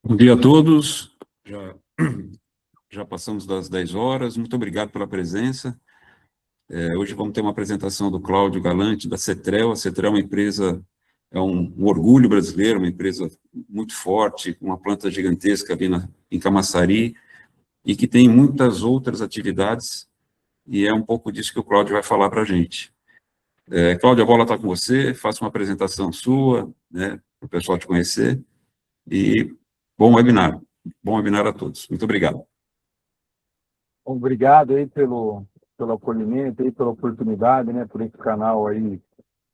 Bom dia a todos. Já passamos das 10 horas. Muito obrigado pela presença. Hoje vamos ter uma apresentação do Cláudio Galante, da Cetrel. A Cetrel é uma empresa, é um orgulho brasileiro, uma empresa muito forte, com uma planta gigantesca ali em Camaçari, e que tem muitas outras atividades, e é um pouco disso que o Cláudio vai falar para a gente. Cláudio, a bola está com você, faça uma apresentação sua, né, para o pessoal te conhecer, e bom webinar a todos. Muito obrigado. Obrigado aí pelo acolhimento, aí pela oportunidade, né, por esse canal aí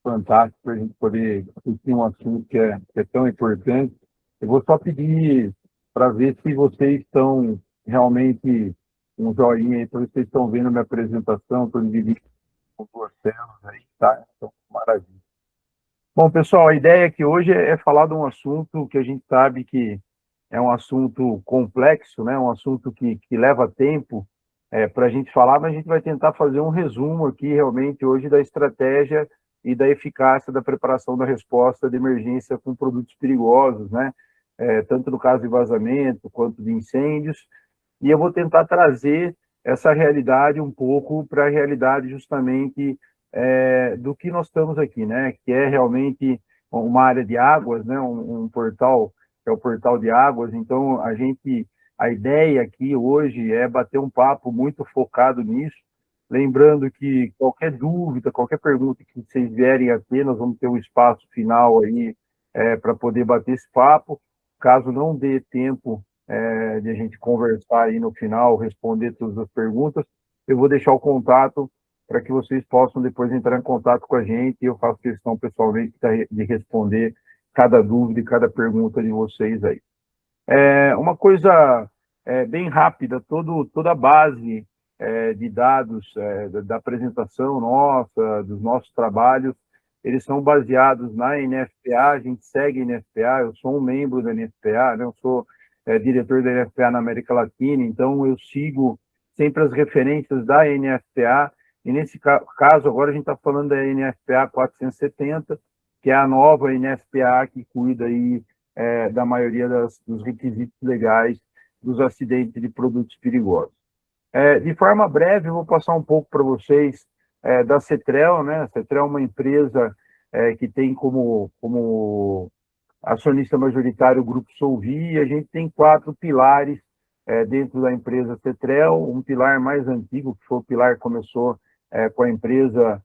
fantástico para a gente poder discutir um assunto que é tão importante. Eu vou só pedir para ver se vocês estão realmente um joinha aí, para ver se vocês estão vendo a minha apresentação, estou dividindo com duas telas aí, tá? Então, maravilha. Bom, pessoal, a ideia aqui hoje é falar de um assunto que a gente sabe que é um assunto complexo, né? Um assunto que leva tempo para a gente falar, mas a gente vai tentar fazer um resumo aqui realmente hoje da estratégia e da eficácia da preparação da resposta de emergência com produtos perigosos, né? Tanto no caso de vazamento quanto de incêndios. E eu vou tentar trazer essa realidade um pouco para a realidade justamente do que nós estamos aqui, né? Que é realmente uma área de águas, né? Um portal, que é o portal de águas. Então, a ideia aqui hoje é bater um papo muito focado nisso, lembrando que qualquer dúvida, qualquer pergunta que vocês vierem a ter, nós vamos ter um espaço final aí para poder bater esse papo. Caso não dê tempo de a gente conversar aí no final, responder todas as perguntas, eu vou deixar o contato para que vocês possam depois entrar em contato com a gente e eu faço questão pessoalmente de responder cada dúvida e cada pergunta de vocês aí. Uma coisa bem rápida, toda a base de dados da apresentação nossa, dos nossos trabalhos, eles são baseados na NFPA, a gente segue a NFPA, eu sou um membro da NFPA, né? Eu sou diretor da NFPA na América Latina, então eu sigo sempre as referências da NFPA, e nesse caso agora a gente está falando da NFPA 470, que é a nova NFPA que cuida aí da maioria dos requisitos legais dos acidentes de produtos perigosos. De forma breve, eu vou passar um pouco para vocês da Cetrel, né? A Cetrel é uma empresa que tem como acionista majoritário o Grupo Solvi, e a gente tem 4 pilares dentro da empresa Cetrel. Um pilar mais antigo, que foi o pilar que começou com a empresa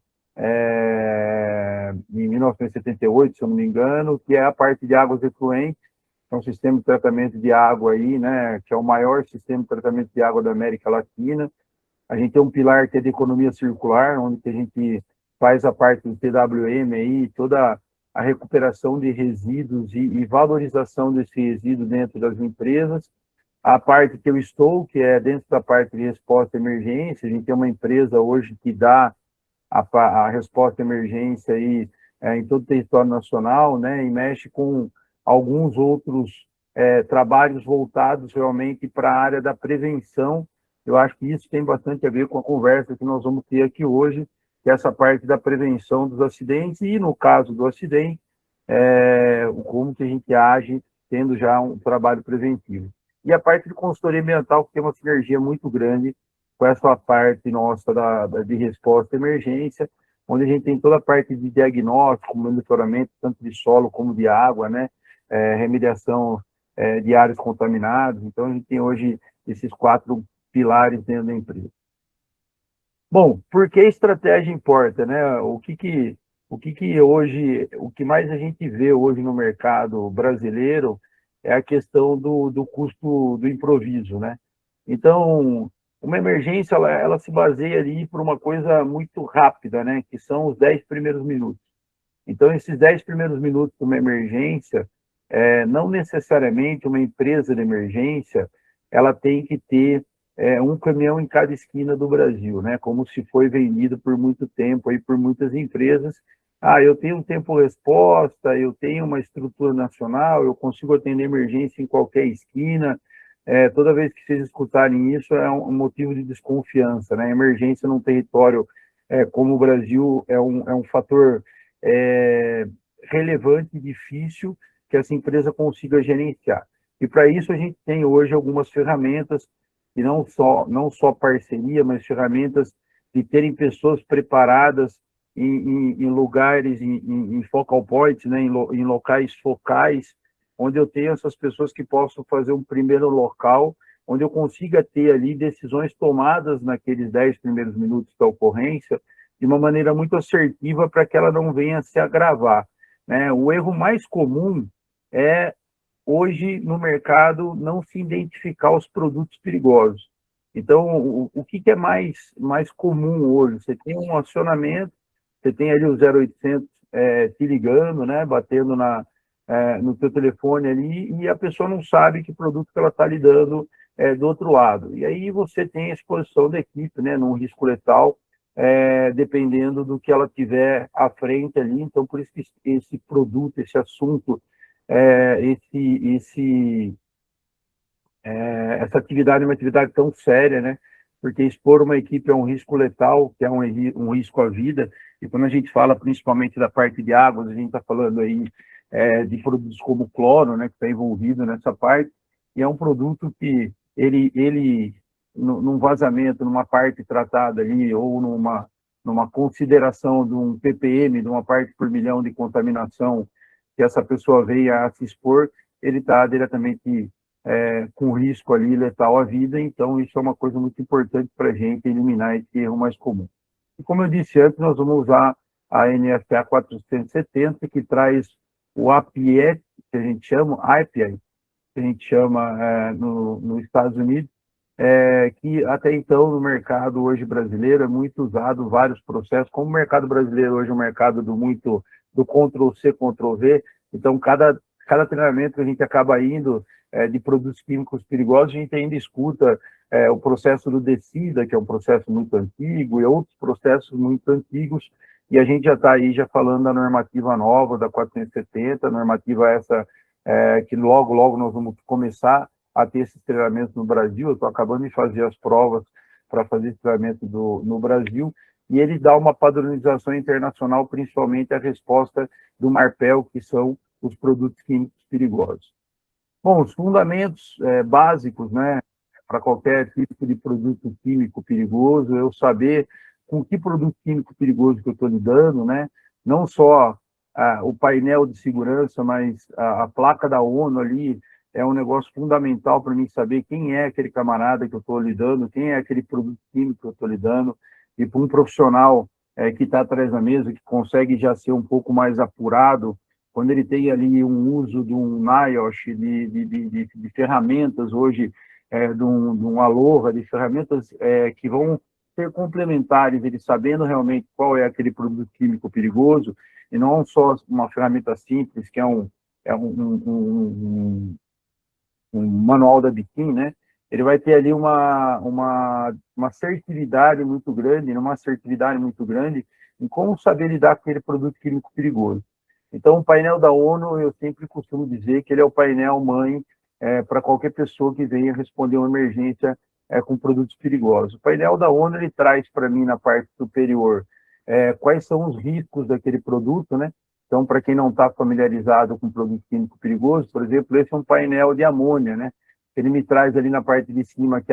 em 1978, se eu não me engano, que é a parte de águas efluentes, é um sistema de tratamento de água aí, né, que é o maior sistema de tratamento de água da América Latina. A gente tem um pilar que é de economia circular, onde a gente faz a parte do TWM aí, toda a recuperação de resíduos e valorização desse resíduo dentro das empresas. A parte que eu estou, que é dentro da parte de resposta à emergência, a gente tem uma empresa hoje que dá a resposta à emergência aí, em todo o território nacional, né, e mexe com alguns outros trabalhos voltados realmente para a área da prevenção. Eu acho que isso tem bastante a ver com a conversa que nós vamos ter aqui hoje, que é essa parte da prevenção dos acidentes e, no caso do acidente, como que a gente age tendo já um trabalho preventivo. E a parte de consultoria ambiental, que tem uma sinergia muito grande com essa parte nossa de resposta à emergência, onde a gente tem toda a parte de diagnóstico, monitoramento, tanto de solo como de água, né? Remediação de áreas contaminadas. Então, a gente tem hoje esses 4 pilares dentro da empresa. Bom, por que estratégia importa, né? O que hoje, o que mais a gente vê hoje no mercado brasileiro é a questão do custo do improviso, né? Então, uma emergência, ela se baseia ali por uma coisa muito rápida, né? Que são os 10 primeiros minutos. Então, esses 10 primeiros minutos de uma emergência, não necessariamente uma empresa de emergência, ela tem que ter um caminhão em cada esquina do Brasil, né? Como se foi vendido por muito tempo aí por muitas empresas. Eu tenho um tempo-resposta, eu tenho uma estrutura nacional, eu consigo atender emergência em qualquer esquina. Toda vez que vocês escutarem isso, é um motivo de desconfiança, né? Emergência num território como o Brasil é um fator relevante e difícil que essa empresa consiga gerenciar. E para isso a gente tem hoje algumas ferramentas, e não só parceria, mas ferramentas de terem pessoas preparadas em lugares, em focal points, né, em locais focais, onde eu tenho essas pessoas que possam fazer um primeiro local, onde eu consiga ter ali decisões tomadas naqueles 10 primeiros minutos da ocorrência, de uma maneira muito assertiva para que ela não venha a se agravar, né? O erro mais comum é, hoje, no mercado, não se identificar os produtos perigosos. Então, o que é mais comum hoje? Você tem um acionamento, você tem ali o 0800 te ligando, né, batendo no seu telefone ali, e a pessoa não sabe que produto que ela está lidando do outro lado. E aí você tem a exposição da equipe, né, num risco letal, dependendo do que ela tiver à frente ali. Então, por isso que esse produto, esse assunto, essa atividade é uma atividade tão séria, né? Porque expor uma equipe é um risco letal, que é um risco à vida. E quando a gente fala principalmente da parte de águas, a gente está falando aí de produtos como cloro, né, que está envolvido nessa parte. E é um produto que ele num vazamento, numa parte tratada ali, ou numa consideração de um ppm, de uma parte por milhão de contaminação que essa pessoa venha a se expor, ele está diretamente com risco ali letal à vida. Então isso é uma coisa muito importante para a gente eliminar esse erro mais comum. E como eu disse antes, nós vamos usar a NFPA 470, que traz o API, que a gente chama, API, que a gente chama nos Estados Unidos, que até então no mercado hoje brasileiro é muito usado vários processos. Como o mercado brasileiro hoje é um mercado do Ctrl+C, Ctrl+V, então cada treinamento que a gente acaba indo de produtos químicos perigosos, a gente ainda escuta o processo do DECIDA, que é um processo muito antigo, e outros processos muito antigos, e a gente já está aí já falando da normativa nova, da 470, normativa essa que logo, logo nós vamos começar a ter esses treinamentos no Brasil. Eu estou acabando de fazer as provas para fazer esse treinamento no Brasil, e ele dá uma padronização internacional, principalmente a resposta do MARPEL, que são os produtos químicos perigosos. Bom, os fundamentos básicos, né, para qualquer tipo de produto químico perigoso, eu saber com que produto químico perigoso que eu estou lidando, né, não só o painel de segurança, mas a placa da ONU ali é um negócio fundamental para mim saber quem é aquele camarada que eu estou lidando, quem é aquele produto químico que eu estou lidando, e para um profissional que está atrás da mesa, que consegue já ser um pouco mais apurado, quando ele tem ali um uso de um NIOSH, de ferramentas hoje, de um Aloha, de ferramentas que vão ser complementares, ele sabendo realmente qual é aquele produto químico perigoso, e não só uma ferramenta simples, que é um manual da Biquim, né? Ele vai ter ali uma assertividade muito grande, em como saber lidar com aquele produto químico perigoso. Então, o painel da ONU, eu sempre costumo dizer que ele é o painel mãe para qualquer pessoa que venha responder uma emergência com produtos perigosos. O painel da ONU, ele traz para mim, na parte superior, quais são os riscos daquele produto, né? Então, para quem não está familiarizado com produto químico perigoso, por exemplo, esse é um painel de amônia, né? Ele me traz ali na parte de cima que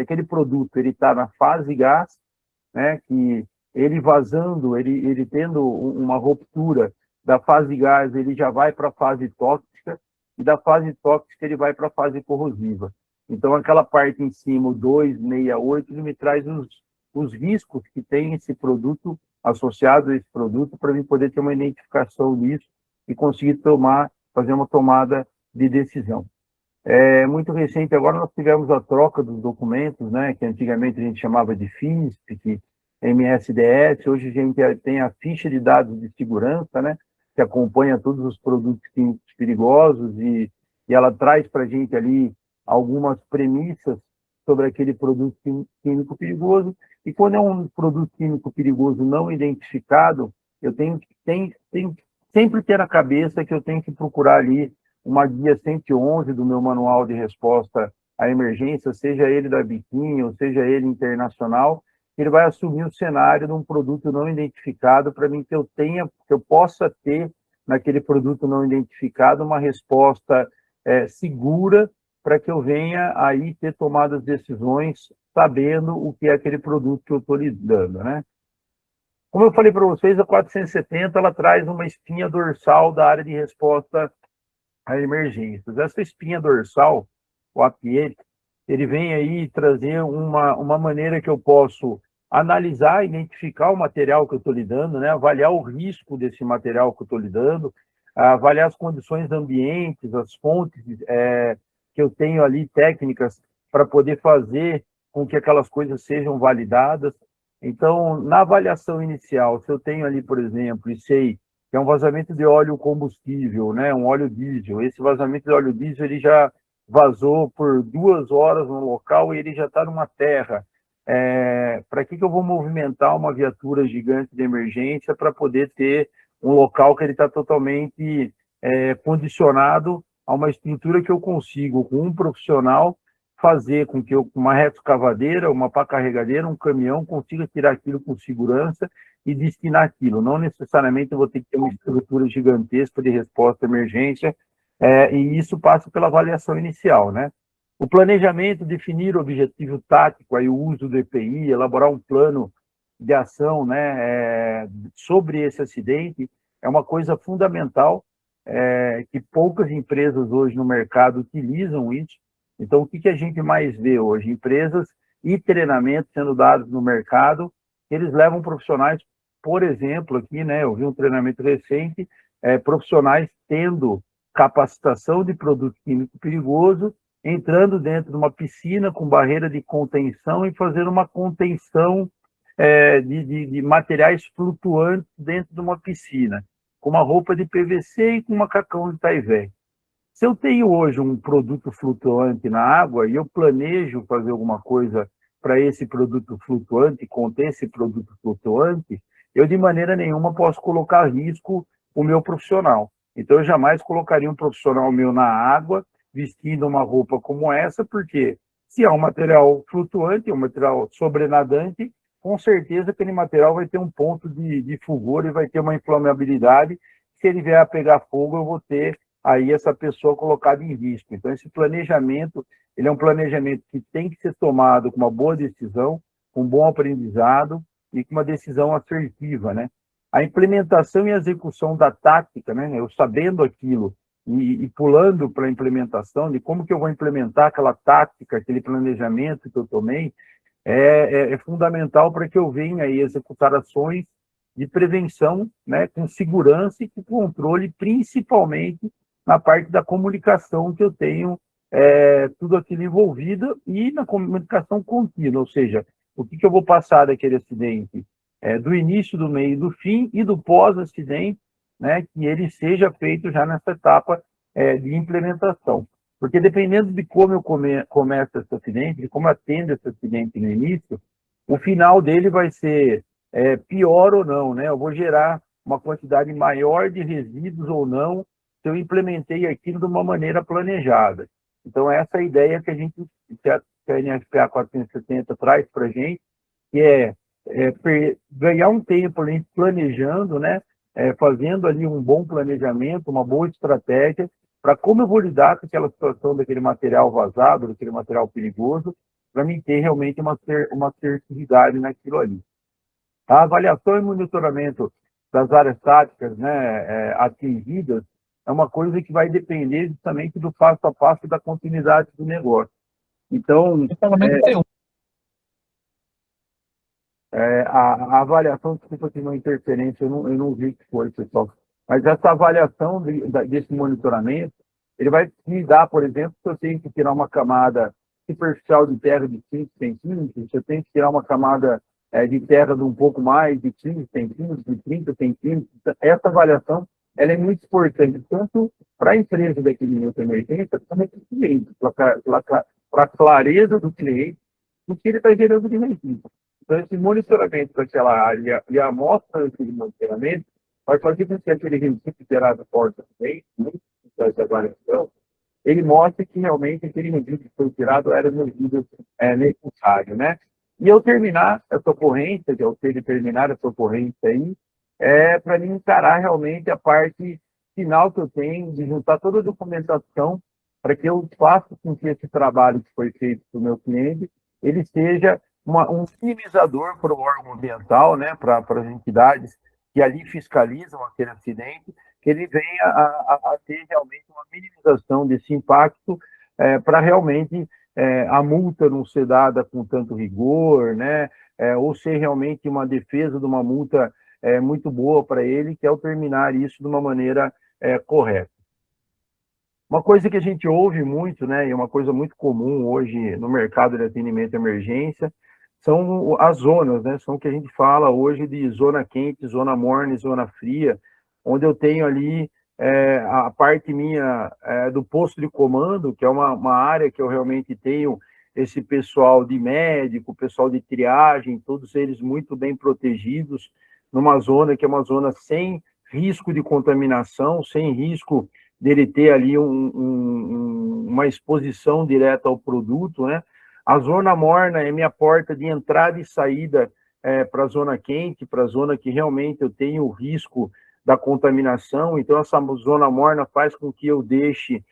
aquele produto ele está na fase gás, né? Que ele vazando, ele tendo uma ruptura da fase gás, ele já vai para a fase tóxica, e da fase tóxica ele vai para a fase corrosiva. Então, aquela parte em cima, o 268, ele me traz os riscos que tem esse produto associado a esse produto, para mim poder ter uma identificação disso e conseguir fazer uma tomada de decisão. Muito recente, agora nós tivemos a troca dos documentos, né, que antigamente a gente chamava de FISP, MSDS, hoje a gente tem a ficha de dados de segurança, né, que acompanha todos os produtos químicos perigosos, e ela traz para a gente ali algumas premissas sobre aquele produto químico perigoso. E quando é um produto químico perigoso não identificado, eu tenho que sempre ter na cabeça que eu tenho que procurar ali uma guia 111 do meu manual de resposta à emergência, seja ele da Biquim ou seja ele internacional. Ele vai assumir o cenário de um produto não identificado, para mim que eu possa ter naquele produto não identificado uma resposta segura para que eu venha aí ter tomado as decisões sabendo o que é aquele produto que eu estou lidando, né? Como eu falei para vocês, a 470 ela traz uma espinha dorsal da área de resposta a emergências. Essa espinha dorsal, o API, ele vem aí trazer uma maneira que eu posso analisar, identificar o material que eu estou lidando, né? Avaliar o risco desse material que eu estou lidando, avaliar as condições ambientes, as fontes que eu tenho ali, técnicas, para poder fazer com que aquelas coisas sejam validadas. Então, na avaliação inicial, se eu tenho ali, por exemplo, e sei que é um vazamento de óleo combustível, né, um óleo diesel. Esse vazamento de óleo diesel ele já vazou por 2 horas no local e ele já está numa terra. Para que eu vou movimentar uma viatura gigante de emergência para poder ter um local que ele está totalmente condicionado a uma estrutura que eu consigo, com um profissional, fazer com que eu, uma retroescavadeira, uma pá carregadeira, um caminhão, consiga tirar aquilo com segurança e destinar aquilo. Não necessariamente eu vou ter que ter uma estrutura gigantesca de resposta à emergência, e isso passa pela avaliação inicial, né? O planejamento, definir o objetivo tático, aí o uso do EPI, elaborar um plano de ação, né, sobre esse acidente, é uma coisa fundamental, que poucas empresas hoje no mercado utilizam isso. Então, o que a gente mais vê hoje? Empresas e treinamentos sendo dados no mercado, eles levam profissionais, por exemplo, aqui, né, eu vi um treinamento recente, profissionais tendo capacitação de produto químico perigoso, entrando dentro de uma piscina com barreira de contenção e fazendo uma contenção de materiais flutuantes dentro de uma piscina, com uma roupa de PVC e com um macacão de Taivém. Se eu tenho hoje um produto flutuante na água e eu planejo fazer alguma coisa para esse produto flutuante, conter esse produto flutuante, eu de maneira nenhuma posso colocar a risco o meu profissional. Então, eu jamais colocaria um profissional meu na água, vestindo uma roupa como essa, porque se é um material flutuante, é um material sobrenadante, com certeza aquele material vai ter um ponto de fulgor e vai ter uma inflamabilidade. Se ele vier a pegar fogo, eu vou ter aí essa pessoa colocada em risco. Então, esse planejamento, ele é um planejamento que tem que ser tomado com uma boa decisão, com um bom aprendizado e com uma decisão assertiva, né? A implementação e execução da tática, né? Eu sabendo aquilo e pulando para a implementação, de como que eu vou implementar aquela tática, aquele planejamento que eu tomei, é fundamental para que eu venha aí executar ações de prevenção, né, com segurança e com controle, principalmente na parte da comunicação que eu tenho tudo aquilo envolvido e na comunicação contínua, ou seja, o que eu vou passar daquele acidente, do início, do meio e do fim e do pós-acidente, né, que ele seja feito já nessa etapa de implementação. Porque dependendo de como eu começo esse acidente, de como eu atendo esse acidente no início, o final dele vai ser pior ou não, né? Eu vou gerar uma quantidade maior de resíduos ou não se eu implementei aquilo de uma maneira planejada. Então, essa é a ideia que a NFPA 470 traz para a gente, que ganhar um tempo ali planejando, né? Fazendo ali um bom planejamento, uma boa estratégia, para como eu vou lidar com aquela situação daquele material vazado, daquele material perigoso, para mim ter realmente uma assertividade naquilo ali. A avaliação e monitoramento das áreas táticas, né, atingidas é uma coisa que vai depender justamente do passo a passo e da continuidade do negócio. Então, a avaliação, desculpa que não interferência, eu não vi o que foi, pessoal, mas essa avaliação desse monitoramento, ele vai me dar, por exemplo, se eu tenho que tirar uma camada superficial de terra de 5 centímetros, se eu tenho que tirar uma camada de terra de um pouco mais de 15 centímetros, de 30 centímetros, essa avaliação ela é muito importante, tanto para a empresa de atendimento à emergência, como para o cliente, para a clareza do cliente, o que ele está gerando de resíduo. Então, esse monitoramento daquela área e a amostra daquele monitoramento vai fazer com que aquele resíduo gerado fora do cliente, dessa avaliação, ele mostra que realmente aquele resíduo que foi tirado era um resíduo necessário, né? E eu terminar essa ocorrência, eu ter de terminar essa ocorrência aí, para mim encarar realmente a parte final que eu tenho, de juntar toda a documentação para que eu faça com que esse trabalho que foi feito para o meu cliente, ele seja um minimizador para o órgão ambiental, né, para as entidades que ali fiscalizam aquele acidente, que ele venha a ter realmente uma minimização desse impacto, para realmente a multa não ser dada com tanto rigor, né, ou ser realmente uma defesa de uma multa muito boa para ele, que é o terminar isso de uma maneira correta. Uma coisa que a gente ouve muito, né, e uma coisa muito comum hoje no mercado de atendimento à emergência, são as zonas, né, são o que a gente fala hoje de zona quente, zona morna e zona fria, onde eu tenho ali a parte minha do posto de comando, que é uma área que eu realmente tenho esse pessoal de médico, pessoal de triagem, todos eles muito bem protegidos, numa zona que é uma zona sem risco de contaminação, sem risco dele ter ali uma exposição direta ao produto, né? A zona morna é minha porta de entrada e saída para a zona quente, para a zona que realmente eu tenho o risco da contaminação. Então, essa zona morna faz com que eu deixe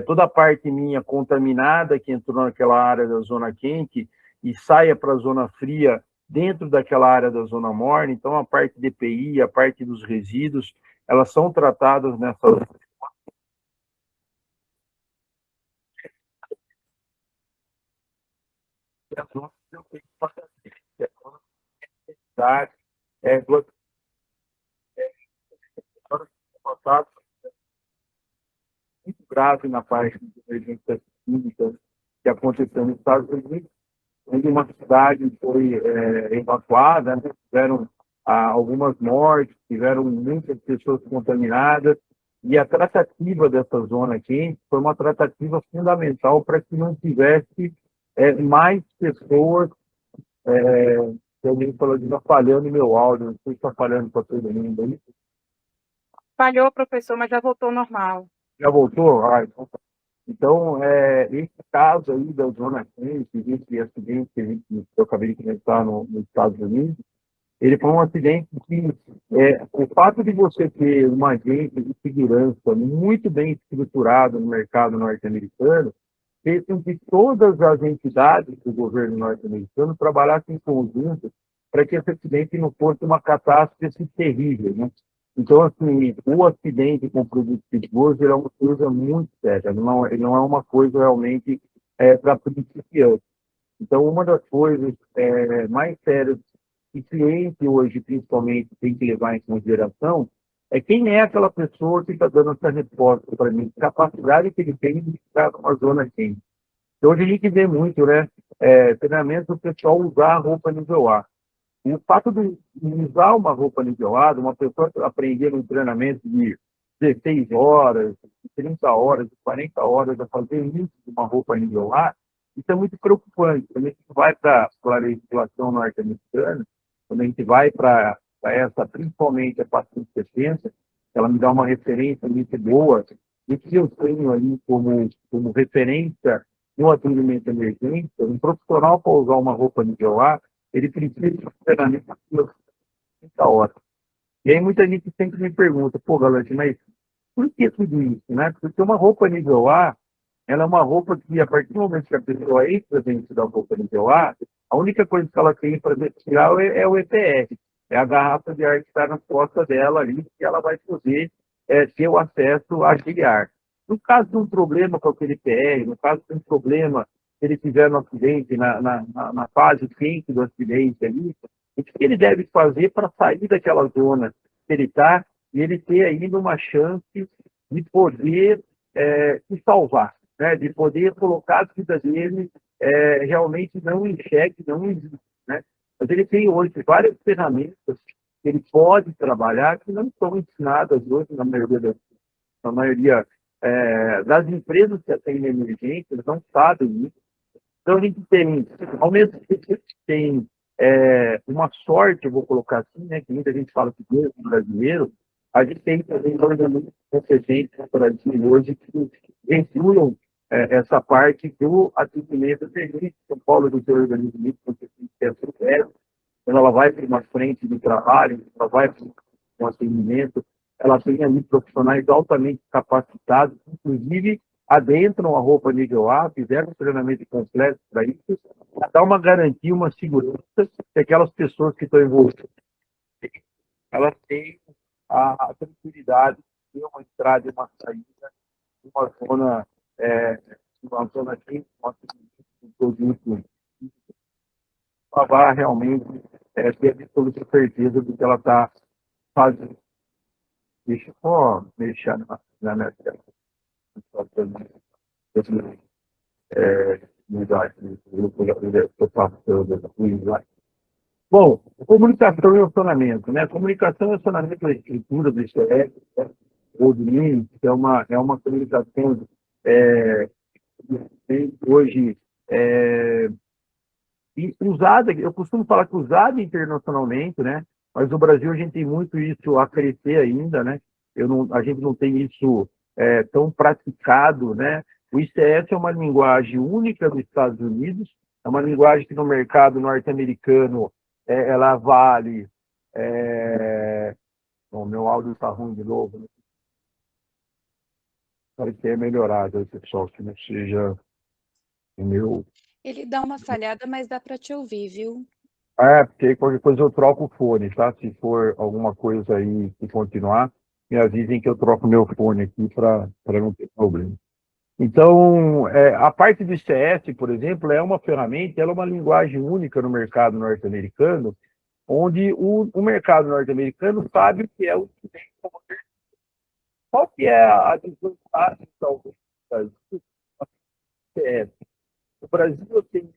toda a parte minha contaminada que entrou naquela área da zona quente e saia para a zona fria dentro daquela área da zona morna. Então, a parte de EPI, a parte dos resíduos, elas são tratadas nessa zona que eu tenho que fazer, que é a zona de cidade, duas horas passado muito grave na parte de emergência química que aconteceu nos Estados Unidos, onde uma cidade foi evacuada, né? Tiveram algumas mortes, tiveram muitas pessoas contaminadas, e a tratativa dessa zona quente foi uma tratativa fundamental para que não tivesse mais pessoas. Alguém falou que está falhando meu áudio, não sei se está falhando para todo mundo aí. Falhou, professor, mas já voltou ao normal. Já voltou? Então, esse caso aí da zona quente, esse acidente que eu acabei de comentar nos Estados Unidos, ele foi um acidente que o fato de você ter uma agência de segurança muito bem estruturada no mercado norte-americano fez com que todas as entidades do governo norte-americano trabalhassem em conjunto para que esse acidente não fosse uma catástrofe terrível, né? Então, assim, o acidente com produtos perigosos é uma coisa muito séria, ele não é uma coisa realmente para principiantes. Então, uma das coisas mais sérias que o cliente hoje, principalmente, tem que levar em consideração é quem é aquela pessoa que está dando essa resposta para mim, capacidade que ele tem de estar numa zona quente. Então, hoje a gente vê muito, né, treinamento do pessoal usar a roupa nível A. E o fato de usar uma roupa nivelada, uma pessoa aprender um treinamento de 16 horas, 30 horas, 40 horas a fazer isso de uma roupa nível A, isso é muito preocupante. Quando a gente vai para a legislação norte-americana, quando a gente vai para essa, principalmente a 470, ela me dá uma referência muito boa do que eu tenho ali como referência no atendimento emergente. Um profissional para usar uma roupa nível A, ele precisa de treinamento de 30 horas. E aí muita gente sempre me pergunta, pô, Galante, mas por que tudo isso, né? Porque uma roupa nível A, ela é uma roupa que, a partir do momento que a pessoa entra dentro da roupa nível A única coisa que ela tem para tirar é o EPR, é a garrafa de ar que está nas costas dela ali, que ela vai poder ter o acesso àquele ar. No caso de um problema com aquele EPR, no caso de um problema se ele tiver no acidente, na fase quente do acidente ali, o que ele deve fazer para sair daquela zona que ele está e ele ter ainda uma chance de poder se salvar, né? De poder colocar a vida dele realmente não em xeque, não existe, né? Mas ele tem hoje várias ferramentas que ele pode trabalhar que não são ensinadas hoje na maioria das empresas que atendem emergência, eles não sabem isso. Então, a gente tem, ao mesmo tempo que tem uma sorte, eu vou colocar assim, né, que muita gente fala que Deus é brasileiro, a gente tem também organismos competentes no Brasil hoje que regulam essa parte do atendimento emergente. São Paulo do seu organismo competente, que é a quando ela vai para uma frente de trabalho, ela vai para um atendimento, ela tem ali profissionais altamente capacitados, inclusive adentram a roupa nível A, fizeram um treinamento completo para isso, para dar uma garantia, uma segurança que aquelas pessoas que estão envolvidas, elas têm a tranquilidade de ter uma entrada e uma saída, uma zona quente, um produto ela vai realmente ter absoluta certeza do que ela está fazendo. Deixa eu só mexer na minha tela. Bom, comunicação e relacionamento, né? Comunicação e relacionamento é a estrutura do ICS, ou do NIM, que é uma comunicação hoje usada, eu costumo falar que usada internacionalmente, né? Mas no Brasil a gente tem muito isso a crescer ainda, né? A gente não tem isso tão praticado, né? O ICS é uma linguagem única dos Estados Unidos, é uma linguagem que no mercado norte-americano ela vale. Bom, meu áudio está ruim de novo, né? Espero que tenha melhorado, pessoal, que não seja o meu. Ele dá uma falhada, mas dá para te ouvir, viu? Porque qualquer coisa eu troco o fone, tá? Se for alguma coisa aí que continuar, me avisem que eu troco meu fone aqui para não ter problema. Então, a parte do ICS, por exemplo, é uma ferramenta, ela é uma linguagem única no mercado norte-americano, onde o mercado norte-americano sabe o que é o incidente moderno. Qual que é a desvantagem, talvez, do ICS? O Brasil tem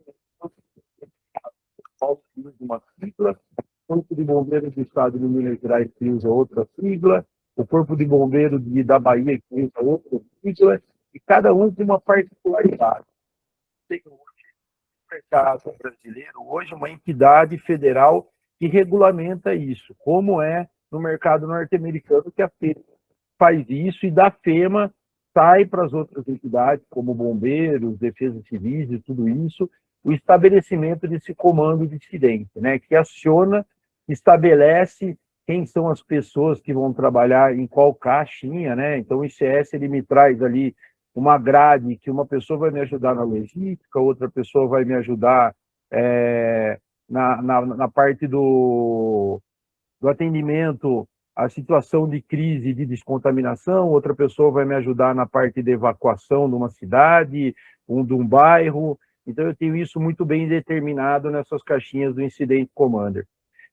uma sigla, o Corpo de Bombeiros do Estado de Minas Gerais que usa outra sigla, o Corpo de Bombeiros da Bahia que usa outra sigla, e cada um tem uma particularidade. Tem hoje no mercado brasileiro, hoje uma entidade federal que regulamenta isso, como é no mercado norte-americano, que a FEMA faz isso, e da FEMA sai para as outras entidades, como bombeiros, defesa civis e tudo isso, o estabelecimento desse comando de incidente, né, que aciona, estabelece quem são as pessoas que vão trabalhar em qual caixinha, né? Então o ICS ele me traz ali uma grade que uma pessoa vai me ajudar na logística, outra pessoa vai me ajudar na parte do atendimento à situação de crise de descontaminação, outra pessoa vai me ajudar na parte de evacuação de uma cidade, de um bairro. Então, eu tenho isso muito bem determinado nessas caixinhas do Incident Commander.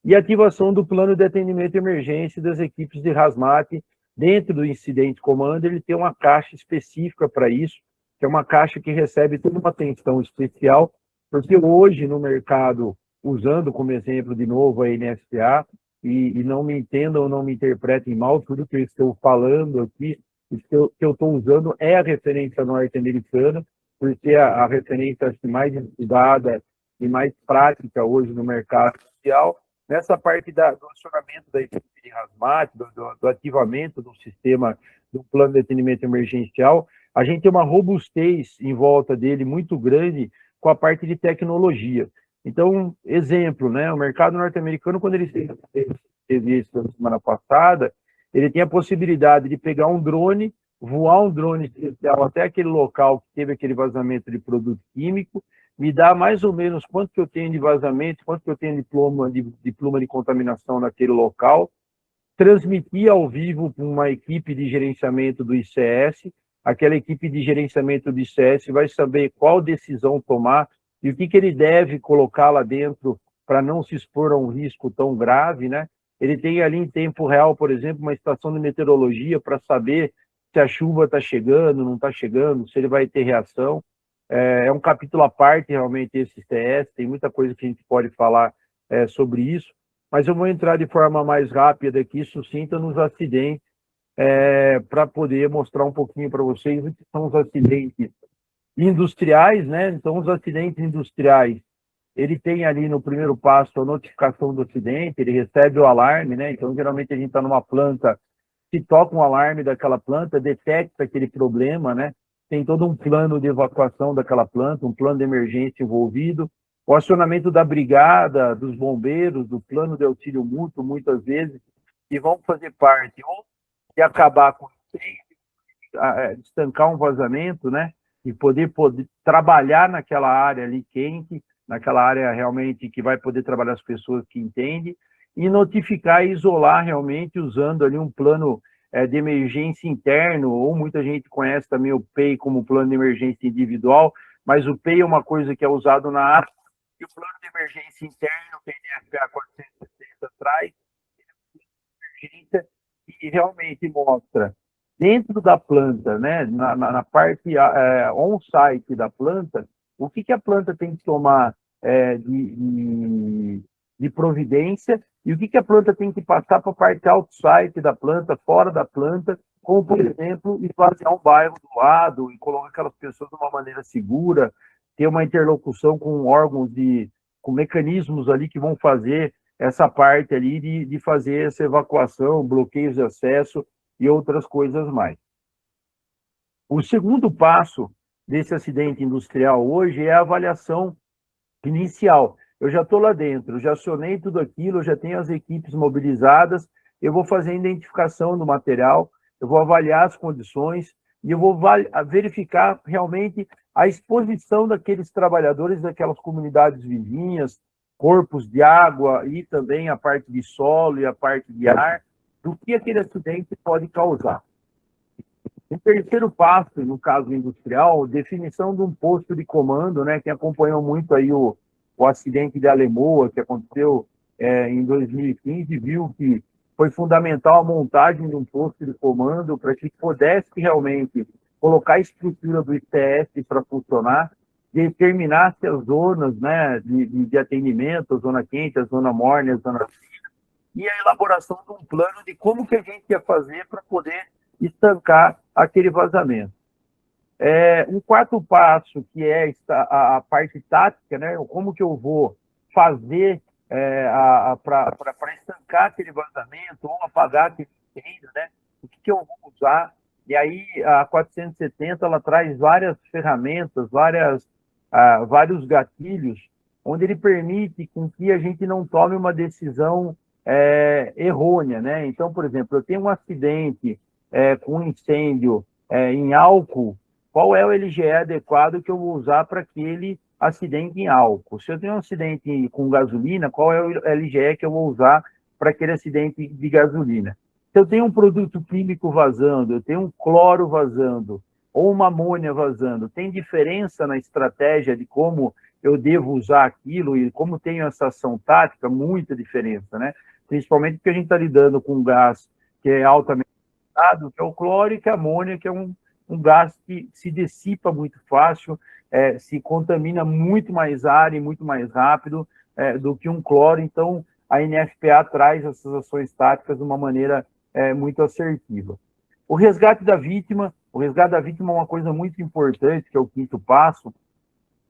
E ativação do plano de atendimento de emergência das equipes de hazmat. Dentro do Incident Commander, ele tem uma caixa específica para isso, que é uma caixa que recebe toda uma atenção especial, porque hoje no mercado, usando como exemplo de novo a NSA, e não me entendam ou não me interpretem mal, tudo que eu estou falando aqui, que eu estou usando é a referência norte-americana, por ser a referência mais estudada e mais prática hoje no mercado social. Nessa parte do acionamento da equipe de hazmat, do ativamento do sistema do plano de atendimento emergencial, a gente tem uma robustez em volta dele muito grande com a parte de tecnologia. Então, exemplo, né? O mercado norte-americano, quando ele teve isso na semana passada, ele tem a possibilidade de pegar um drone, voar um drone especial até aquele local que teve aquele vazamento de produto químico, me dá mais ou menos quanto que eu tenho de vazamento, quanto que eu tenho de pluma de contaminação naquele local, transmitir ao vivo para uma equipe de gerenciamento do ICS, aquela equipe de gerenciamento do ICS vai saber qual decisão tomar e o que ele deve colocar lá dentro para não se expor a um risco tão grave, né? Ele tem ali em tempo real, por exemplo, uma estação de meteorologia para saber se a chuva está chegando, não está chegando, se ele vai ter reação. É um capítulo à parte, realmente, esse ICS, tem muita coisa que a gente pode falar sobre isso, mas eu vou entrar de forma mais rápida aqui, sucinta, nos acidentes, para poder mostrar um pouquinho para vocês o que são os acidentes industriais, né? Então, os acidentes industriais, ele tem ali no primeiro passo a notificação do acidente, ele recebe o alarme, né? Então, geralmente a gente está numa planta, se toca um alarme daquela planta, detecta aquele problema, né? Tem todo um plano de evacuação daquela planta, um plano de emergência envolvido, o acionamento da brigada, dos bombeiros, do plano de auxílio mútuo, muitas vezes, que vão fazer parte ou de acabar com o incêndio, estancar um vazamento, né? E poder trabalhar naquela área ali quente, naquela área realmente que vai poder trabalhar as pessoas que entendem, e notificar e isolar realmente usando ali um plano de emergência interno, ou muita gente conhece também o PEI como plano de emergência individual, mas o PEI é uma coisa que é usado na área, e o plano de emergência interno, que a NFPA 460 traz, e realmente mostra dentro da planta, né, na parte on-site da planta, o que a planta tem que tomar de providência e o que a planta tem que passar para a parte outside da planta, fora da planta, como, por exemplo, esvaziar um bairro do lado e colocar aquelas pessoas de uma maneira segura, ter uma interlocução com órgãos, com mecanismos ali que vão fazer essa parte ali de fazer essa evacuação, bloqueios de acesso e outras coisas mais. O segundo passo desse acidente industrial hoje é a avaliação inicial. Eu já estou lá dentro, já acionei tudo aquilo, já tenho as equipes mobilizadas, eu vou fazer a identificação do material, eu vou avaliar as condições e eu vou verificar realmente a exposição daqueles trabalhadores, daquelas comunidades vizinhas, corpos de água e também a parte de solo e a parte de ar, do que aquele acidente pode causar. O terceiro passo, no caso industrial, definição de um posto de comando, né? Quem acompanhou muito aí o acidente de Alemoa, que aconteceu em 2015, viu que foi fundamental a montagem de um posto de comando para que pudesse realmente colocar a estrutura do ITS para funcionar, determinasse as zonas, né, de atendimento, a zona quente, a zona morna, a zona fria, e a elaboração de um plano de como que a gente ia fazer para poder estancar aquele vazamento. Um quarto passo, que é a parte tática, né, como que eu vou fazer para estancar aquele vazamento ou apagar aquele incêndio, né, o que eu vou usar. E aí a 470 ela traz várias ferramentas, vários gatilhos, onde ele permite com que a gente não tome uma decisão errônea, né? Então, por exemplo, eu tenho um acidente com um incêndio em álcool, qual é o LGE adequado que eu vou usar para aquele acidente em álcool? Se eu tenho um acidente com gasolina, qual é o LGE que eu vou usar para aquele acidente de gasolina? Se eu tenho um produto químico vazando, eu tenho um cloro vazando, ou uma amônia vazando, tem diferença na estratégia de como eu devo usar aquilo e como tenho essa ação tática? Muita diferença, né? Principalmente porque a gente está lidando com um gás que é altamente concentrado, que é o cloro, e que é a amônia, que é um gás que se dissipa muito fácil, se contamina muito mais área e muito mais rápido do que um cloro. Então, a NFPA traz essas ações táticas de uma maneira muito assertiva. O resgate da vítima é uma coisa muito importante, que é o quinto passo,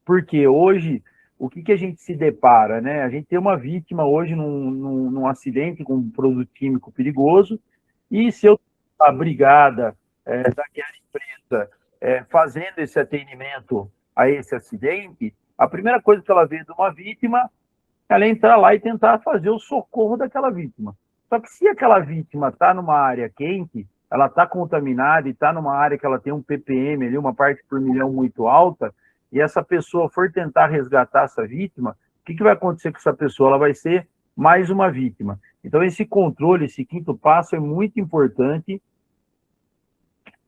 porque hoje, o que a gente se depara, né? A gente tem uma vítima hoje num acidente com um produto químico perigoso, e se eu a brigada daquela empresa fazendo esse atendimento a esse acidente, a primeira coisa que ela vê de uma vítima, ela é entrar lá e tentar fazer o socorro daquela vítima. Só que se aquela vítima está numa área quente, ela está contaminada e está numa área que ela tem um ppm, ali, uma parte por milhão muito alta, e essa pessoa for tentar resgatar essa vítima, o que vai acontecer com essa pessoa? Ela vai ser mais uma vítima. Então, esse controle, esse quinto passo é muito importante